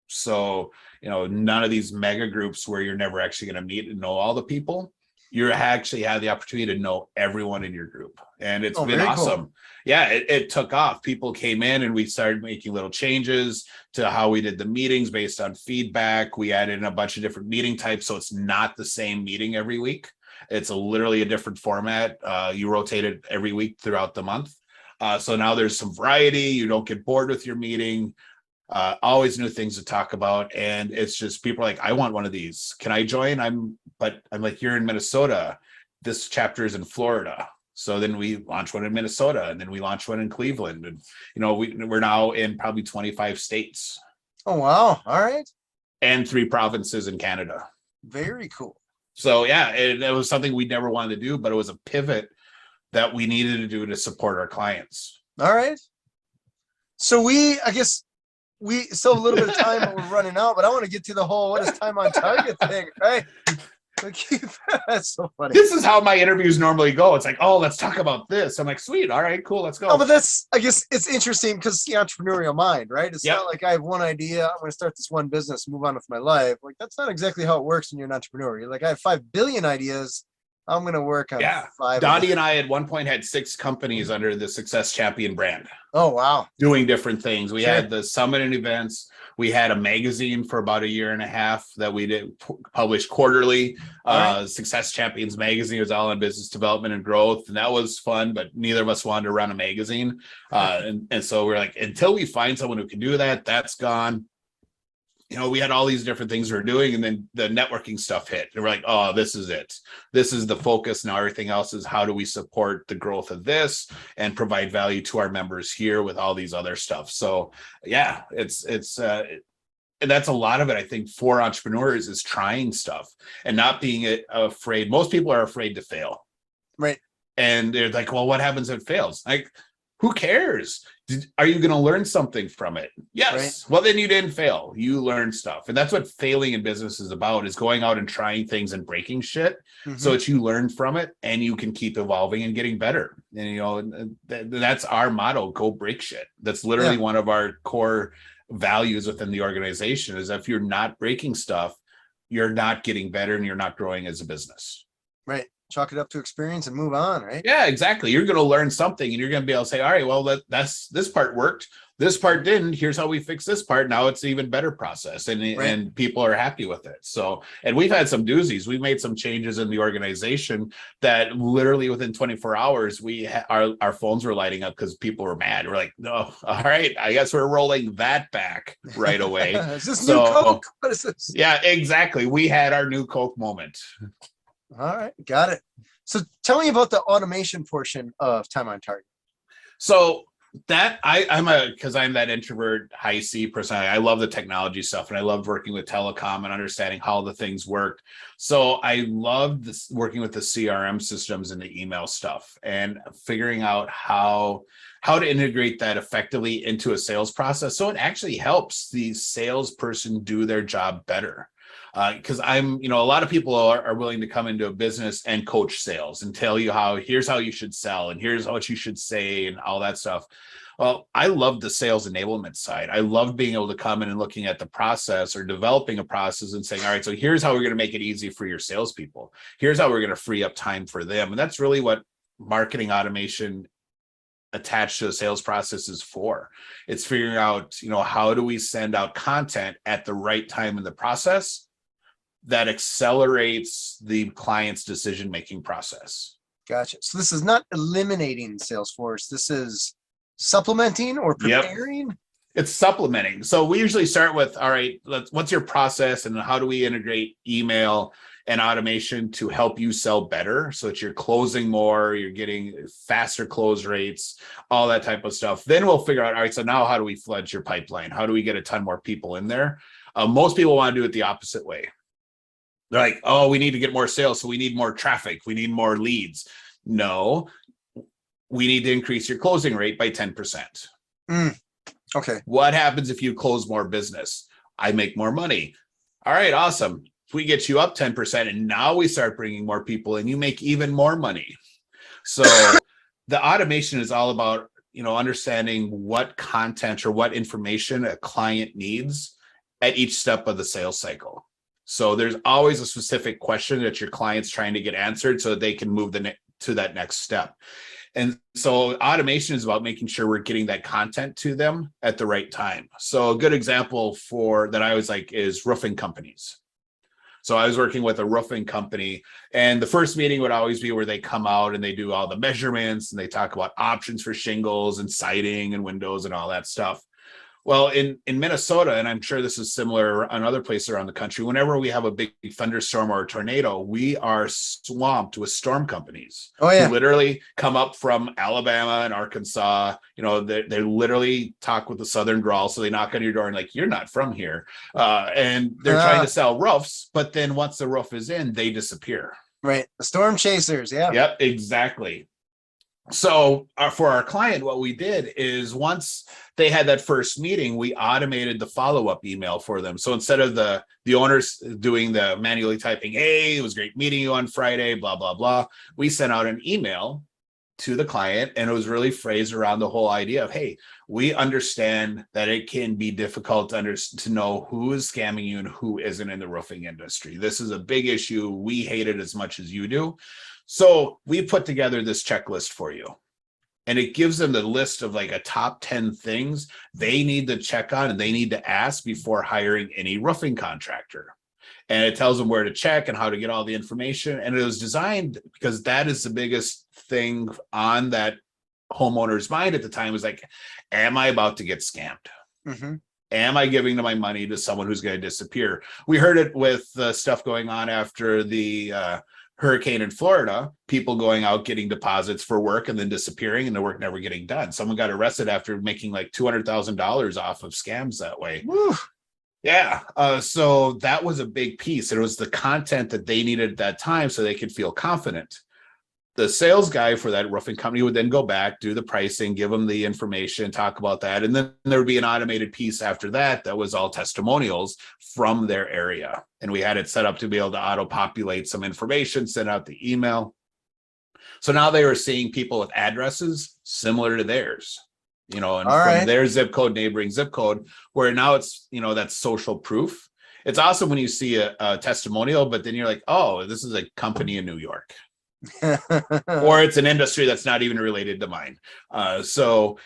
Speaker 2: So, none of these mega groups where you're never actually going to meet and know all the people. You actually have the opportunity to know everyone in your group. And it's been awesome. Cool. Yeah, it took off. People came in and we started making little changes to how we did the meetings based on feedback. We added in a bunch of different meeting types. So it's not the same meeting every week. It's literally a different format. You rotate it every week throughout the month. So now there's some variety. You don't get bored with your meeting. Always new things to talk about. And it's just people are like, I want one of these. Can I join? I'm like, you're in Minnesota. This chapter is in Florida. So then we launch one in Minnesota and then we launch one in Cleveland. And, we're now in probably 25 states.
Speaker 1: Oh, wow. All right.
Speaker 2: And 3 provinces in Canada.
Speaker 1: Very cool.
Speaker 2: So yeah, it was something we never wanted to do, but it was a pivot that we needed to do to support our clients.
Speaker 1: All right. So I guess we still have a little bit of time, but we're running out, but I want to get to the whole, what is time on target thing, right? That's so funny.
Speaker 2: This is how my interviews normally go. It's like, oh, let's talk about this. I'm like, sweet. All right, cool. Let's go.
Speaker 1: Oh, but I guess it's interesting because the entrepreneurial mind, right? It's not like I have one idea. I'm going to start this one business, move on with my life. Like, that's not exactly how it works when you're an entrepreneur. You're like, I have 5 billion ideas. I'm going to work on 5.
Speaker 2: Donnie and I at one point had 6 companies under the Success Champion brand.
Speaker 1: Oh, wow.
Speaker 2: Doing different things. We had the summit and events. We had a magazine for about 1.5 years that we did publish quarterly. Success Champions magazine was all on business development and growth. And that was fun, but neither of us wanted to run a magazine. And so we're like, until we find someone who can do that, that's gone. We had all these different things we were doing, and then the networking stuff hit. And we're like, oh, this is it. This is the focus. Now everything else is how do we support the growth of this and provide value to our members here with all these other stuff. So yeah, it's and that's a lot of it, I think, for entrepreneurs is trying stuff and not being afraid. Most people are afraid to fail.
Speaker 1: Right.
Speaker 2: And they're like, well, what happens if it fails? Like, who cares? Are you going to learn something from it? Yes. Right. Well, then you didn't fail. You learned stuff. And that's what failing in business is about, is going out and trying things and breaking shit so that you learn from it and you can keep evolving and getting better. And, that's our motto, go break shit. That's literally one of our core values within the organization, is if you're not breaking stuff, you're not getting better and you're not growing as a business.
Speaker 1: Right. chalk it up to experience and move on, right?
Speaker 2: Yeah, exactly. You're going to learn something and you're going to be able to say, all right, well, that's this part worked. This part didn't. Here's how we fix this part. Now it's an even better process, and people are happy with it. So, and we've had some doozies. We've made some changes in the organization that literally within 24 hours, our phones were lighting up because people were mad. We're like, no, all right, I guess we're rolling that back right away.
Speaker 1: Is this new Coke? What is this?
Speaker 2: Yeah, exactly. We had our new Coke moment.
Speaker 1: All right, got it. So tell me about the automation portion of Time on Target.
Speaker 2: So that I'm that introvert high C personality. I love the technology stuff and I love working with telecom and understanding how the things work. So I love this working with the CRM systems and the email stuff and figuring out how to integrate that effectively into a sales process. So it actually helps the salesperson do their job better. Because a lot of people are willing to come into a business and coach sales and tell you here's how you should sell and here's what you should say and all that stuff. Well, I love the sales enablement side. I love being able to come in and looking at the process or developing a process and saying, all right, so here's how we're going to make it easy for your salespeople. Here's how we're going to free up time for them. And that's really what marketing automation attached to a sales process is for. It's figuring out, how do we send out content at the right time in the process that accelerates the client's decision-making process.
Speaker 1: Gotcha. So this is not eliminating Salesforce. This is supplementing or preparing?
Speaker 2: Yep. It's supplementing. So we usually start with, all right, what's your process and how do we integrate email and automation to help you sell better so that you're closing more, you're getting faster close rates, all that type of stuff. Then we'll figure out, all right, so now how do we flood your pipeline? How do we get a ton more people in there? Most people want to do it the opposite way. They're like, oh, we need to get more sales, so we need more traffic. We need more leads. No, we need to increase your closing rate by 10%.
Speaker 1: Okay.
Speaker 2: What happens if you close more business? I make more money. All right, awesome. If we get you up 10% and now we start bringing more people and you make even more money. So the automation is all about, understanding what content or what information a client needs at each step of the sales cycle. So there's always a specific question that your client's trying to get answered so that they can move to that next step. And so automation is about making sure we're getting that content to them at the right time. So a good example that I always like is roofing companies. So I was working with a roofing company and the first meeting would always be where they come out and they do all the measurements and they talk about options for shingles and siding and windows and all that stuff. Well, in Minnesota, and I'm sure this is similar in other places around the country, whenever we have a big thunderstorm or a tornado, we are swamped with storm companies.
Speaker 1: Oh, yeah.
Speaker 2: Who literally come up from Alabama and Arkansas. They literally talk with the Southern drawl. So they knock on your door and like, you're not from here. And they're trying to sell roofs. But then once the roof is in, they disappear.
Speaker 1: Right. The storm chasers. Yeah.
Speaker 2: Yep, exactly. So for our client, what we did is once they had that first meeting, we automated the follow-up email for them. So instead of the owners doing the manually typing, hey, it was great meeting you on Friday, blah, blah, blah, we sent out an email to the client and it was really phrased around the whole idea of, hey, we understand that it can be difficult to know who is scamming you and who isn't in the roofing industry. This is a big issue. We hate it as much as you do. So we put together this checklist for you and it gives them the list of like a top 10 things they need to check on and they need to ask before hiring any roofing contractor. And it tells them where to check and how to get all the information. And it was designed because that is the biggest thing on that homeowner's mind at the time was like, am I about to get scammed?
Speaker 1: Mm-hmm.
Speaker 2: Am I giving my money to someone who's going to disappear? We heard it with stuff going on after the hurricane in Florida, people going out getting deposits for work and then disappearing and the work never getting done. Someone got arrested after making like $200,000 off of scams that way.
Speaker 1: Woo.
Speaker 2: Yeah. So that was a big piece. It was the content that they needed at that time so they could feel confident. The sales guy for that roofing company would then go back, do the pricing, give them the information, talk about that. And then there would be an automated piece after that that was all testimonials from their area. And we had it set up to be able to auto-populate some information, send out the email. So now they were seeing people with addresses similar to theirs, and from their zip code, neighboring zip code, where now it's, that's social proof. It's awesome when you see a testimonial, but then you're like, oh, this is a company in New York. or it's an industry that's not even related to mine. So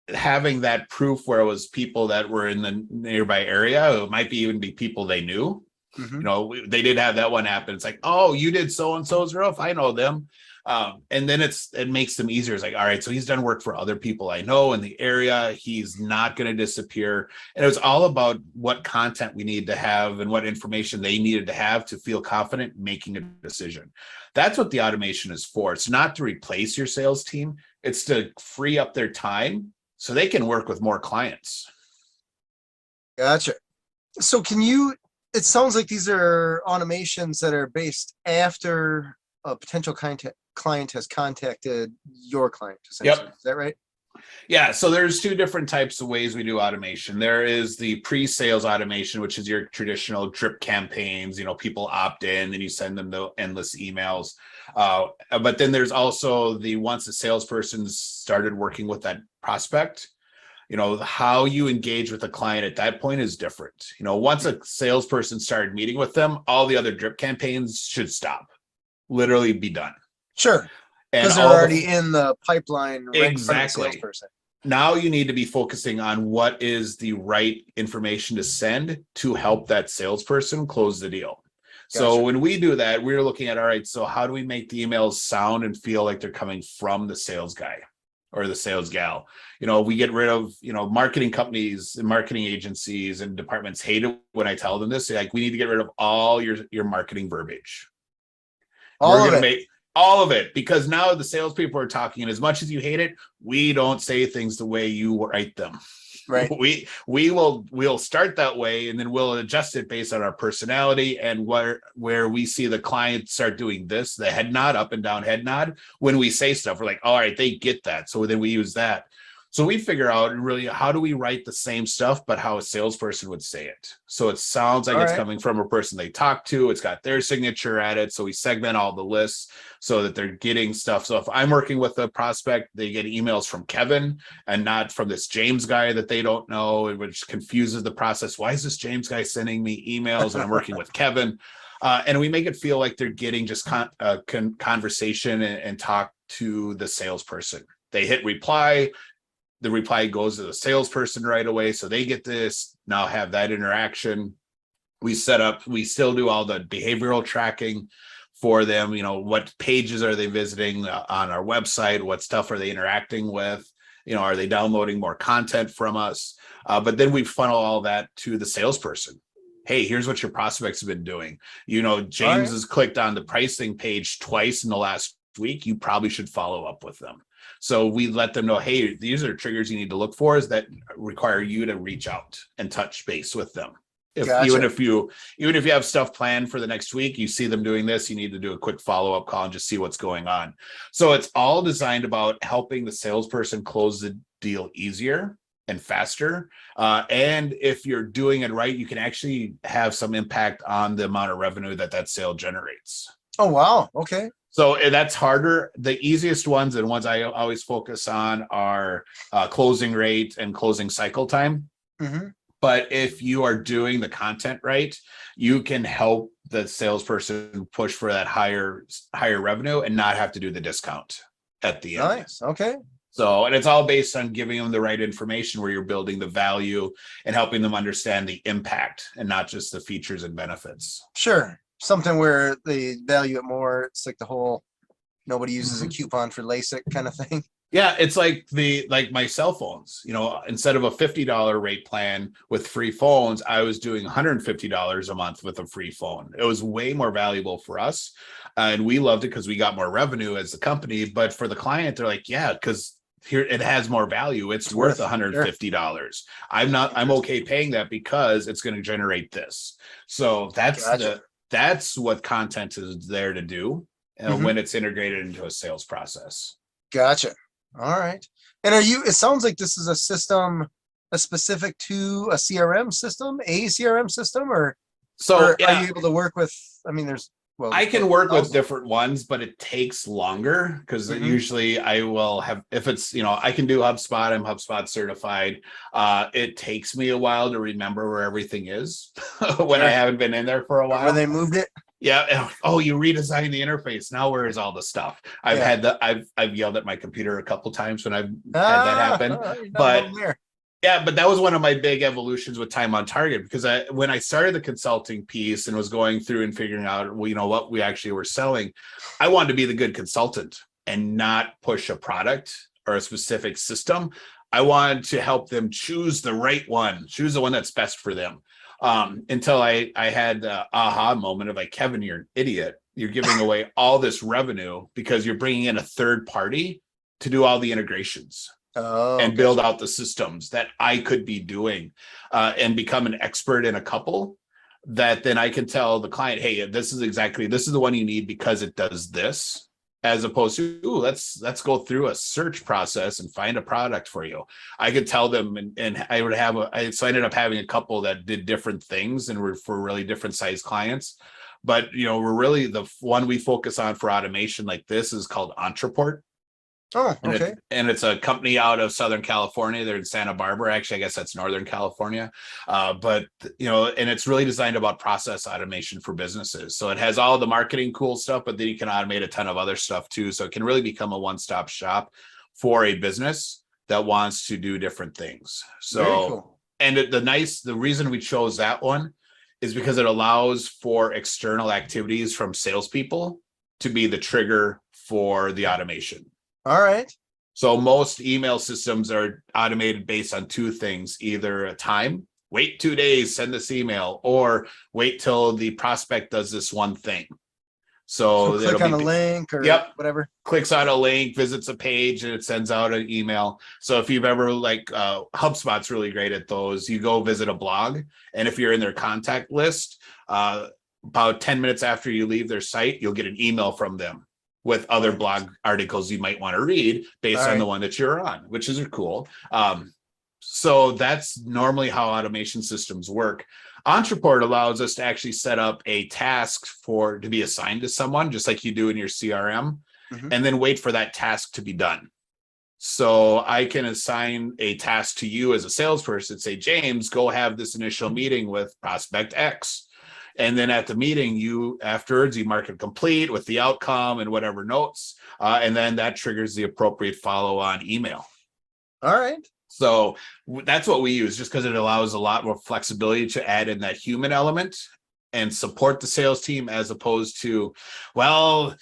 Speaker 2: having that proof where it was people that were in the nearby area, it might even be people they knew. They did have that one happen. It's like, oh, you did so and so's roof, I know them. And then it makes them easier. It's like, all right, so he's done work for other people I know in the area. He's not going to disappear. And it was all about what content we need to have and what information they needed to have to feel confident making a decision. That's what the automation is for. It's not to replace your sales team. It's to free up their time so they can work with more clients.
Speaker 1: Gotcha. So it sounds like these are automations that are based after a potential client has contacted your client, essentially.
Speaker 2: Yep.
Speaker 1: Is that right?
Speaker 2: Yeah, so there's two different types of ways we do automation. There is the pre-sales automation, which is your traditional drip campaigns. People opt in and you send them the endless emails. But then there's also once the salesperson started working with that prospect, how you engage with the client at that point is different. Once a salesperson started meeting with them, all the other drip campaigns should stop, literally be done.
Speaker 1: Sure. Because they're already in the pipeline.
Speaker 2: Exactly.
Speaker 1: Right, salesperson.
Speaker 2: Now you need to be focusing on what is the right information to send to help that salesperson close the deal. Gotcha. So when we do that, we're looking at, all right, so how do we make the emails sound and feel like they're coming from the sales guy or the sales gal? We get rid of, marketing companies and marketing agencies and departments hate it when I tell them this. Like, we need to get rid of all your marketing verbiage. All of it, because now the salespeople are talking, and as much as you hate it, we don't say things the way you write them.
Speaker 1: Right.
Speaker 2: We'll start that way, and then we'll adjust it based on our personality and where we see the client start doing this, the head nod, up and down head nod. When we say stuff, we're like, all right, they get that. So then we use that. So we figure out really how do we write the same stuff, but how a salesperson would say it. So it sounds like it's coming from a person they talk to. It's got their signature at it. So we segment all the lists so that they're getting stuff. So if I'm working with a prospect, they get emails from Kevin and not from this James guy that they don't know, which confuses the process. Why is this James guy sending me emails when I'm working with Kevin? And we make it feel like they're getting just conversation and talk to the salesperson. They hit reply. The reply goes to the salesperson right away. So they get this, now have that interaction. We still do all the behavioral tracking for them. What pages are they visiting on our website? What stuff are they interacting with? Are they downloading more content from us? But then we funnel all that to the salesperson. Hey, here's what your prospects have been doing. James has clicked on the pricing page twice in the last week. You probably should follow up with them. So we let them know, hey, these are triggers you need to look for, is that require you to reach out and touch base with them.
Speaker 1: Gotcha.
Speaker 2: Even if you have stuff planned for the next week, you see them doing this, you need to do a quick follow-up call and just see what's going on. So it's all designed about helping the salesperson close the deal easier and faster. And if you're doing it right, you can actually have some impact on the amount of revenue that sale generates.
Speaker 1: Oh, wow. Okay.
Speaker 2: So that's harder. The easiest ones and ones I always focus on are closing rate and closing cycle time.
Speaker 1: Mm-hmm.
Speaker 2: But if you are doing the content right, you can help the salesperson push for that higher revenue and not have to do the discount at the end.
Speaker 1: Nice. Okay.
Speaker 2: So, and it's all based on giving them the right information where you're building the value and helping them understand the impact and not just the features and benefits.
Speaker 1: Sure. Something where they value it more. It's like the whole nobody uses a coupon for LASIK kind of thing.
Speaker 2: Yeah, it's like my cell phones. Instead of a $50 rate plan with free phones, I was doing $150 a month with a free phone. It was way more valuable for us, and we loved it because we got more revenue as a company. But for the client, they're like, yeah, because here it has more value. It's worth $150. I'm okay paying that because it's going to generate this. So that's what content is there to do when it's integrated into a sales process.
Speaker 1: Gotcha. All right. And it sounds like this is a system specific to a CRM system, or are you able to work with, I
Speaker 2: can work with different ones, but it takes longer because usually I will have, if it's, I can do HubSpot, I'm HubSpot certified. It takes me a while to remember where everything is when I haven't been in there for a while.
Speaker 1: Where they moved it.
Speaker 2: Yeah. Oh, you redesigned the interface. Now where is all the stuff?
Speaker 1: Yeah.
Speaker 2: I've yelled at my computer a couple times when I've had that
Speaker 1: Ah,
Speaker 2: happen.
Speaker 1: you're not
Speaker 2: But
Speaker 1: alone there.
Speaker 2: yeah, but that was one of my big evolutions with time on target, because when I started the consulting piece and was going through and figuring out, well, what we actually were selling, I wanted to be the good consultant and not push a product or a specific system. I wanted to help them choose the right one, choose the one that's best for them. Until I had the aha moment of like, Kevin, you're an idiot. You're giving away all this revenue because you're bringing in a third party to do all the integrations
Speaker 1: Oh,
Speaker 2: and build
Speaker 1: gotcha.
Speaker 2: out the systems that I could be doing, and become an expert in a couple that then I can tell the client, hey, this is the one you need because it does this, as opposed to, ooh, let's go through a search process and find a product for you. I could tell them, and I would have so I ended up having a couple that did different things and were for really different size clients. But we're really, the one we focus on for automation like this is called Entreport.
Speaker 1: Oh,
Speaker 2: And
Speaker 1: okay.
Speaker 2: it's a company out of Southern California. They're in Santa Barbara. Actually, I guess that's Northern California. But and it's really designed about process automation for businesses. So it has all the marketing cool stuff, but then you can automate a ton of other stuff too. So it can really become a one-stop shop for a business that wants to do different things.
Speaker 1: Very
Speaker 2: So,
Speaker 1: cool.
Speaker 2: and the reason we chose that one is because it allows for external activities from salespeople to be the trigger for the automation.
Speaker 1: All right.
Speaker 2: So most email systems are automated based on two things: either a time, wait 2 days, send this email, or wait till the prospect does this one thing.
Speaker 1: So
Speaker 2: So
Speaker 1: click
Speaker 2: it'll
Speaker 1: on a
Speaker 2: be,
Speaker 1: link or
Speaker 2: yep,
Speaker 1: whatever.
Speaker 2: clicks on a link, visits a page, and it sends out an email. So if you've ever HubSpot's really great at those. You go visit a blog, and if you're in their contact list, about 10 minutes after you leave their site, you'll get an email from them with other blog articles you might want to read based on the one that you're on, which is cool. So that's normally how automation systems work. Entreport allows us to actually set up a task to be assigned to someone, just like you do in your CRM, and then wait for that task to be done. So I can assign a task to you as a salesperson, say, James, go have this initial meeting with prospect X. And then at the meeting, afterwards, you mark it complete with the outcome and whatever notes. And then that triggers the appropriate follow-on email.
Speaker 1: All right.
Speaker 2: So that's what we use, just because it allows a lot more flexibility to add in that human element and support the sales team, as opposed to, well,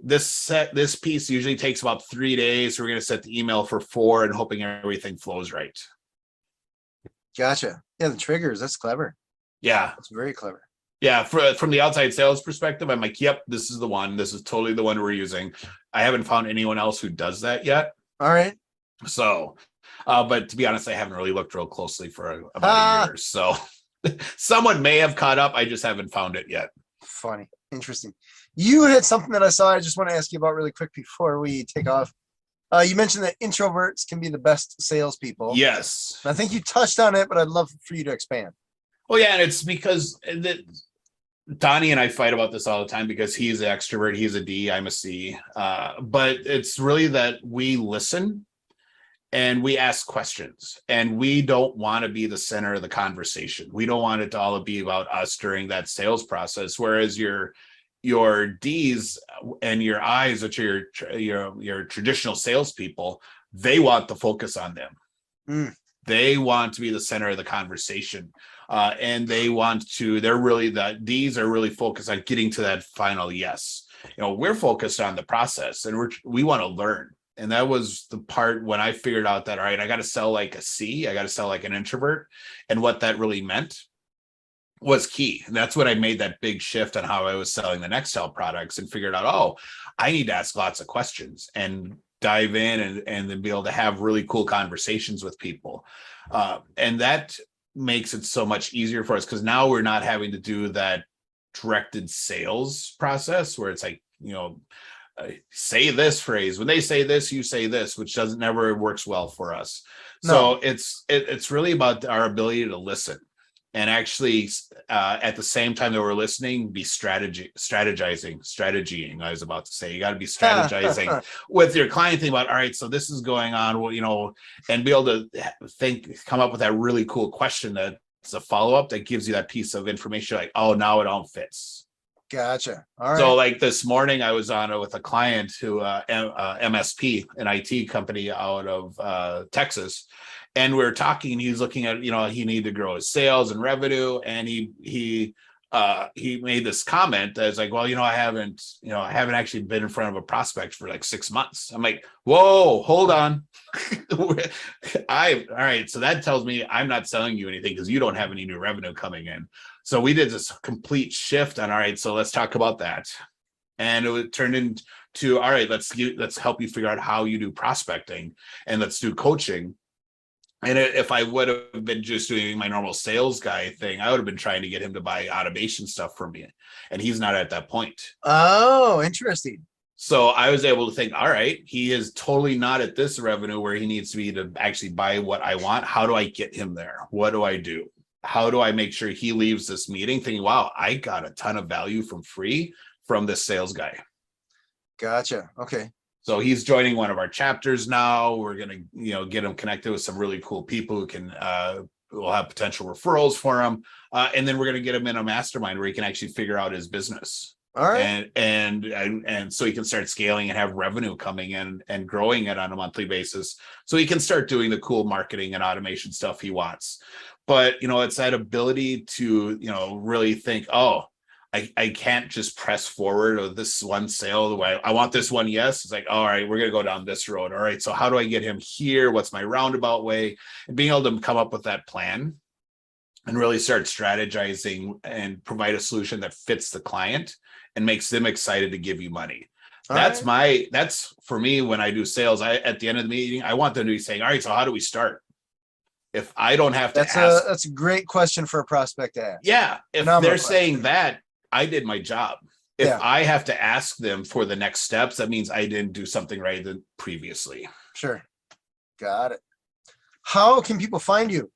Speaker 2: this piece usually takes about 3 days. So we're going to set the email for 4 and hoping everything flows right.
Speaker 1: Gotcha. Yeah, the triggers. That's clever.
Speaker 2: Yeah.
Speaker 1: That's very clever.
Speaker 2: Yeah, from the outside sales perspective, I'm like, yep, this is the one. This is totally the one we're using. I haven't found anyone else who does that yet.
Speaker 1: All right.
Speaker 2: So, but to be honest, I haven't really looked real closely for about a year. So someone may have caught up. I just haven't found it yet.
Speaker 1: Funny. Interesting. You had something that I saw. I just want to ask you about really quick before we take off. You mentioned that introverts can be the best salespeople.
Speaker 2: Yes.
Speaker 1: I think you touched on it, but I'd love for you to expand.
Speaker 2: Well, yeah, and it's because Donnie and I fight about this all the time, because he's an extrovert, he's a D, I'm a C. But it's really that we listen and we ask questions, and we don't want to be the center of the conversation. We don't want it to all be about us during that sales process. Whereas your D's and your I's, which are your traditional salespeople, they want the focus on them. They want to be the center of the conversation. And these are really focused on getting to that final yes. We're focused on the process, and we want to learn. And that was the part when I figured out that, all right, I got to sell like a C, I got to sell like an introvert. And what that really meant was key. And that's when I made that big shift on how I was selling the Nextel products, and figured out, oh, I need to ask lots of questions and dive in and then be able to have really cool conversations with people. And that makes it so much easier for us, because now we're not having to do that directed sales process where it's like, say this phrase, when they say this, you say this, which never works well for us. No. So it's really about our ability to listen, and actually at the same time that we're listening, be strategizing. I was about to say, you got to be strategizing with your client, think about, all right, so this is going on, well, and be able to come up with that really cool question that's a follow-up that gives you that piece of information, like, oh, now it all fits.
Speaker 1: Gotcha. All right.
Speaker 2: So like this morning I was on with a client who MSP, an IT company out of Texas, and we were talking. He's looking at, he needed to grow his sales and revenue, and he made this comment that's like, well, I haven't actually been in front of a prospect for like 6 months. I'm like, whoa, hold on. All right. So that tells me I'm not selling you anything because you don't have any new revenue coming in. So we did this complete shift on, all right, so let's talk about that. And it turned into, all right, let's help you figure out how you do prospecting, and let's do coaching. And if I would have been just doing my normal sales guy thing, I would have been trying to get him to buy automation stuff from me. And he's not at that point.
Speaker 1: Oh, interesting.
Speaker 2: So I was able to think, all right, he is totally not at this revenue where he needs to be to actually buy what I want. How do I get him there? What do I do? How do I make sure he leaves this meeting thinking, wow, I got a ton of value from this sales guy?
Speaker 1: Gotcha. Okay.
Speaker 2: So he's joining one of our chapters now. We're going to, get him connected with some really cool people who can, will have potential referrals for him. And then we're going to get him in a mastermind where he can actually figure out his business.
Speaker 1: All right.
Speaker 2: And so he can start scaling and have revenue coming in and growing it on a monthly basis. So he can start doing the cool marketing and automation stuff he wants. But, it's that ability to, really think, oh, I can't just press forward with this one sale the way I want this one. Yes. It's like, all right, we're going to go down this road. All right. So how do I get him here? What's my roundabout way? And being able to come up with that plan and really start strategizing and provide a solution that fits the client and makes them excited to give you money. That's for me, when I do sales, at the end of the meeting, I want them to be saying, all right, so how do we start? If I don't have to ask.
Speaker 1: That's a great question for a prospect to ask.
Speaker 2: Yeah. If they're saying that, I did my job. If I have to ask them for the next steps, that means I didn't do something right previously.
Speaker 1: Sure. Got it. How can people find you?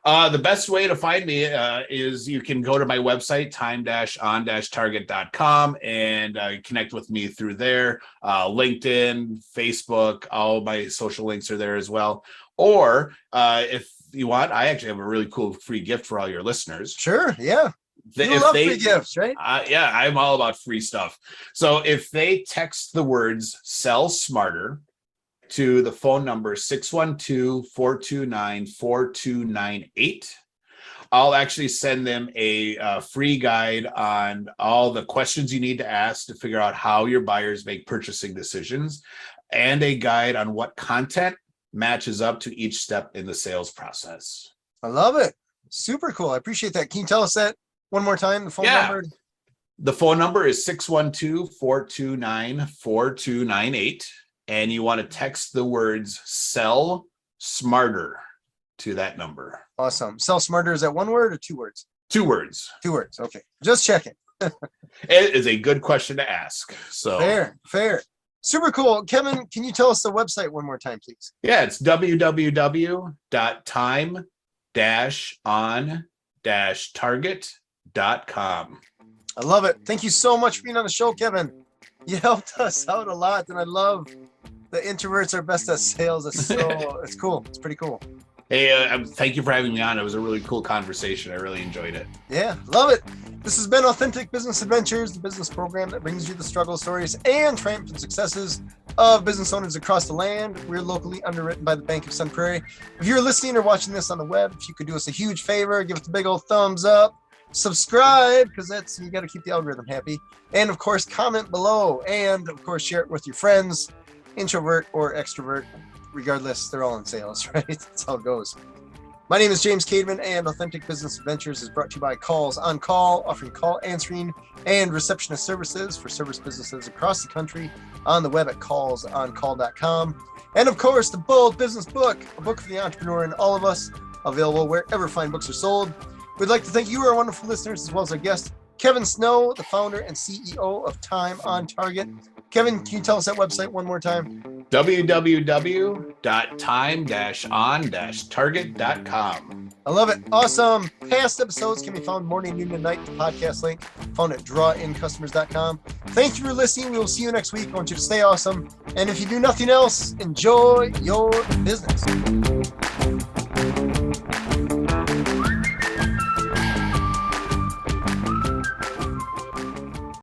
Speaker 2: The best way to find me is you can go to my website, time-on-target.com, and connect with me through there. LinkedIn, Facebook, all my social links are there as well. Or if you want, I actually have a really cool free gift for all your listeners.
Speaker 1: Sure. Yeah. You love free gifts, right?
Speaker 2: Yeah, I'm all about free stuff. So if they text the words "sell smarter" to the phone number 612-429-4298, I'll actually send them a free guide on all the questions you need to ask to figure out how your buyers make purchasing decisions, and a guide on what content matches up to each step in the sales process.
Speaker 1: I love it. Super cool. I appreciate that. Can you tell us that one more time? The phone number?
Speaker 2: The phone number is 612-429-4298. And you want to text the words "sell smarter" to that number.
Speaker 1: Awesome. Sell smarter, is that one word or 2 words?
Speaker 2: 2 words.
Speaker 1: 2 words. Okay. Just checking.
Speaker 2: It is a good question to ask. So
Speaker 1: fair. Super cool. Kevin, can you tell us the website one more time, please?
Speaker 2: Yeah, it's www.time-on-target.com.
Speaker 1: I love it. Thank you so much for being on the show, Kevin. You helped us out a lot, and I love the introverts are best at sales. It's cool. It's pretty cool.
Speaker 2: Hey, thank you for having me on. It was a really cool conversation. I really enjoyed it.
Speaker 1: Yeah, love it. This has been Authentic Business Adventures, the business program that brings you the struggle stories and triumphant successes of business owners across the land. We're locally underwritten by the Bank of Sun Prairie. If you're listening or watching this on the web, if you could do us a huge favor, give us a big old thumbs up, subscribe, because you got to keep the algorithm happy, and of course comment below, and of course share it with your friends, introvert or extrovert. Regardless, they're all in sales, right? That's how it goes. My name is James Cademan, and Authentic Business Adventures is brought to you by Calls on Call, offering call answering and receptionist services for service businesses across the country on the web at callsoncall.com. And of course, the Bold Business Book, a book for the entrepreneur and all of us, available wherever fine books are sold. We'd like to thank you, our wonderful listeners, as well as our guest, Kevin Snow, the founder and CEO of Time on Target. Kevin, can you tell us that website one more time?
Speaker 2: www.time-on-target.com.
Speaker 1: I love it. Awesome. Past episodes can be found morning, noon, and night. The podcast link found at drawincustomers.com. Thank you for listening. We will see you next week. I want you to stay awesome. And if you do nothing else, enjoy your business.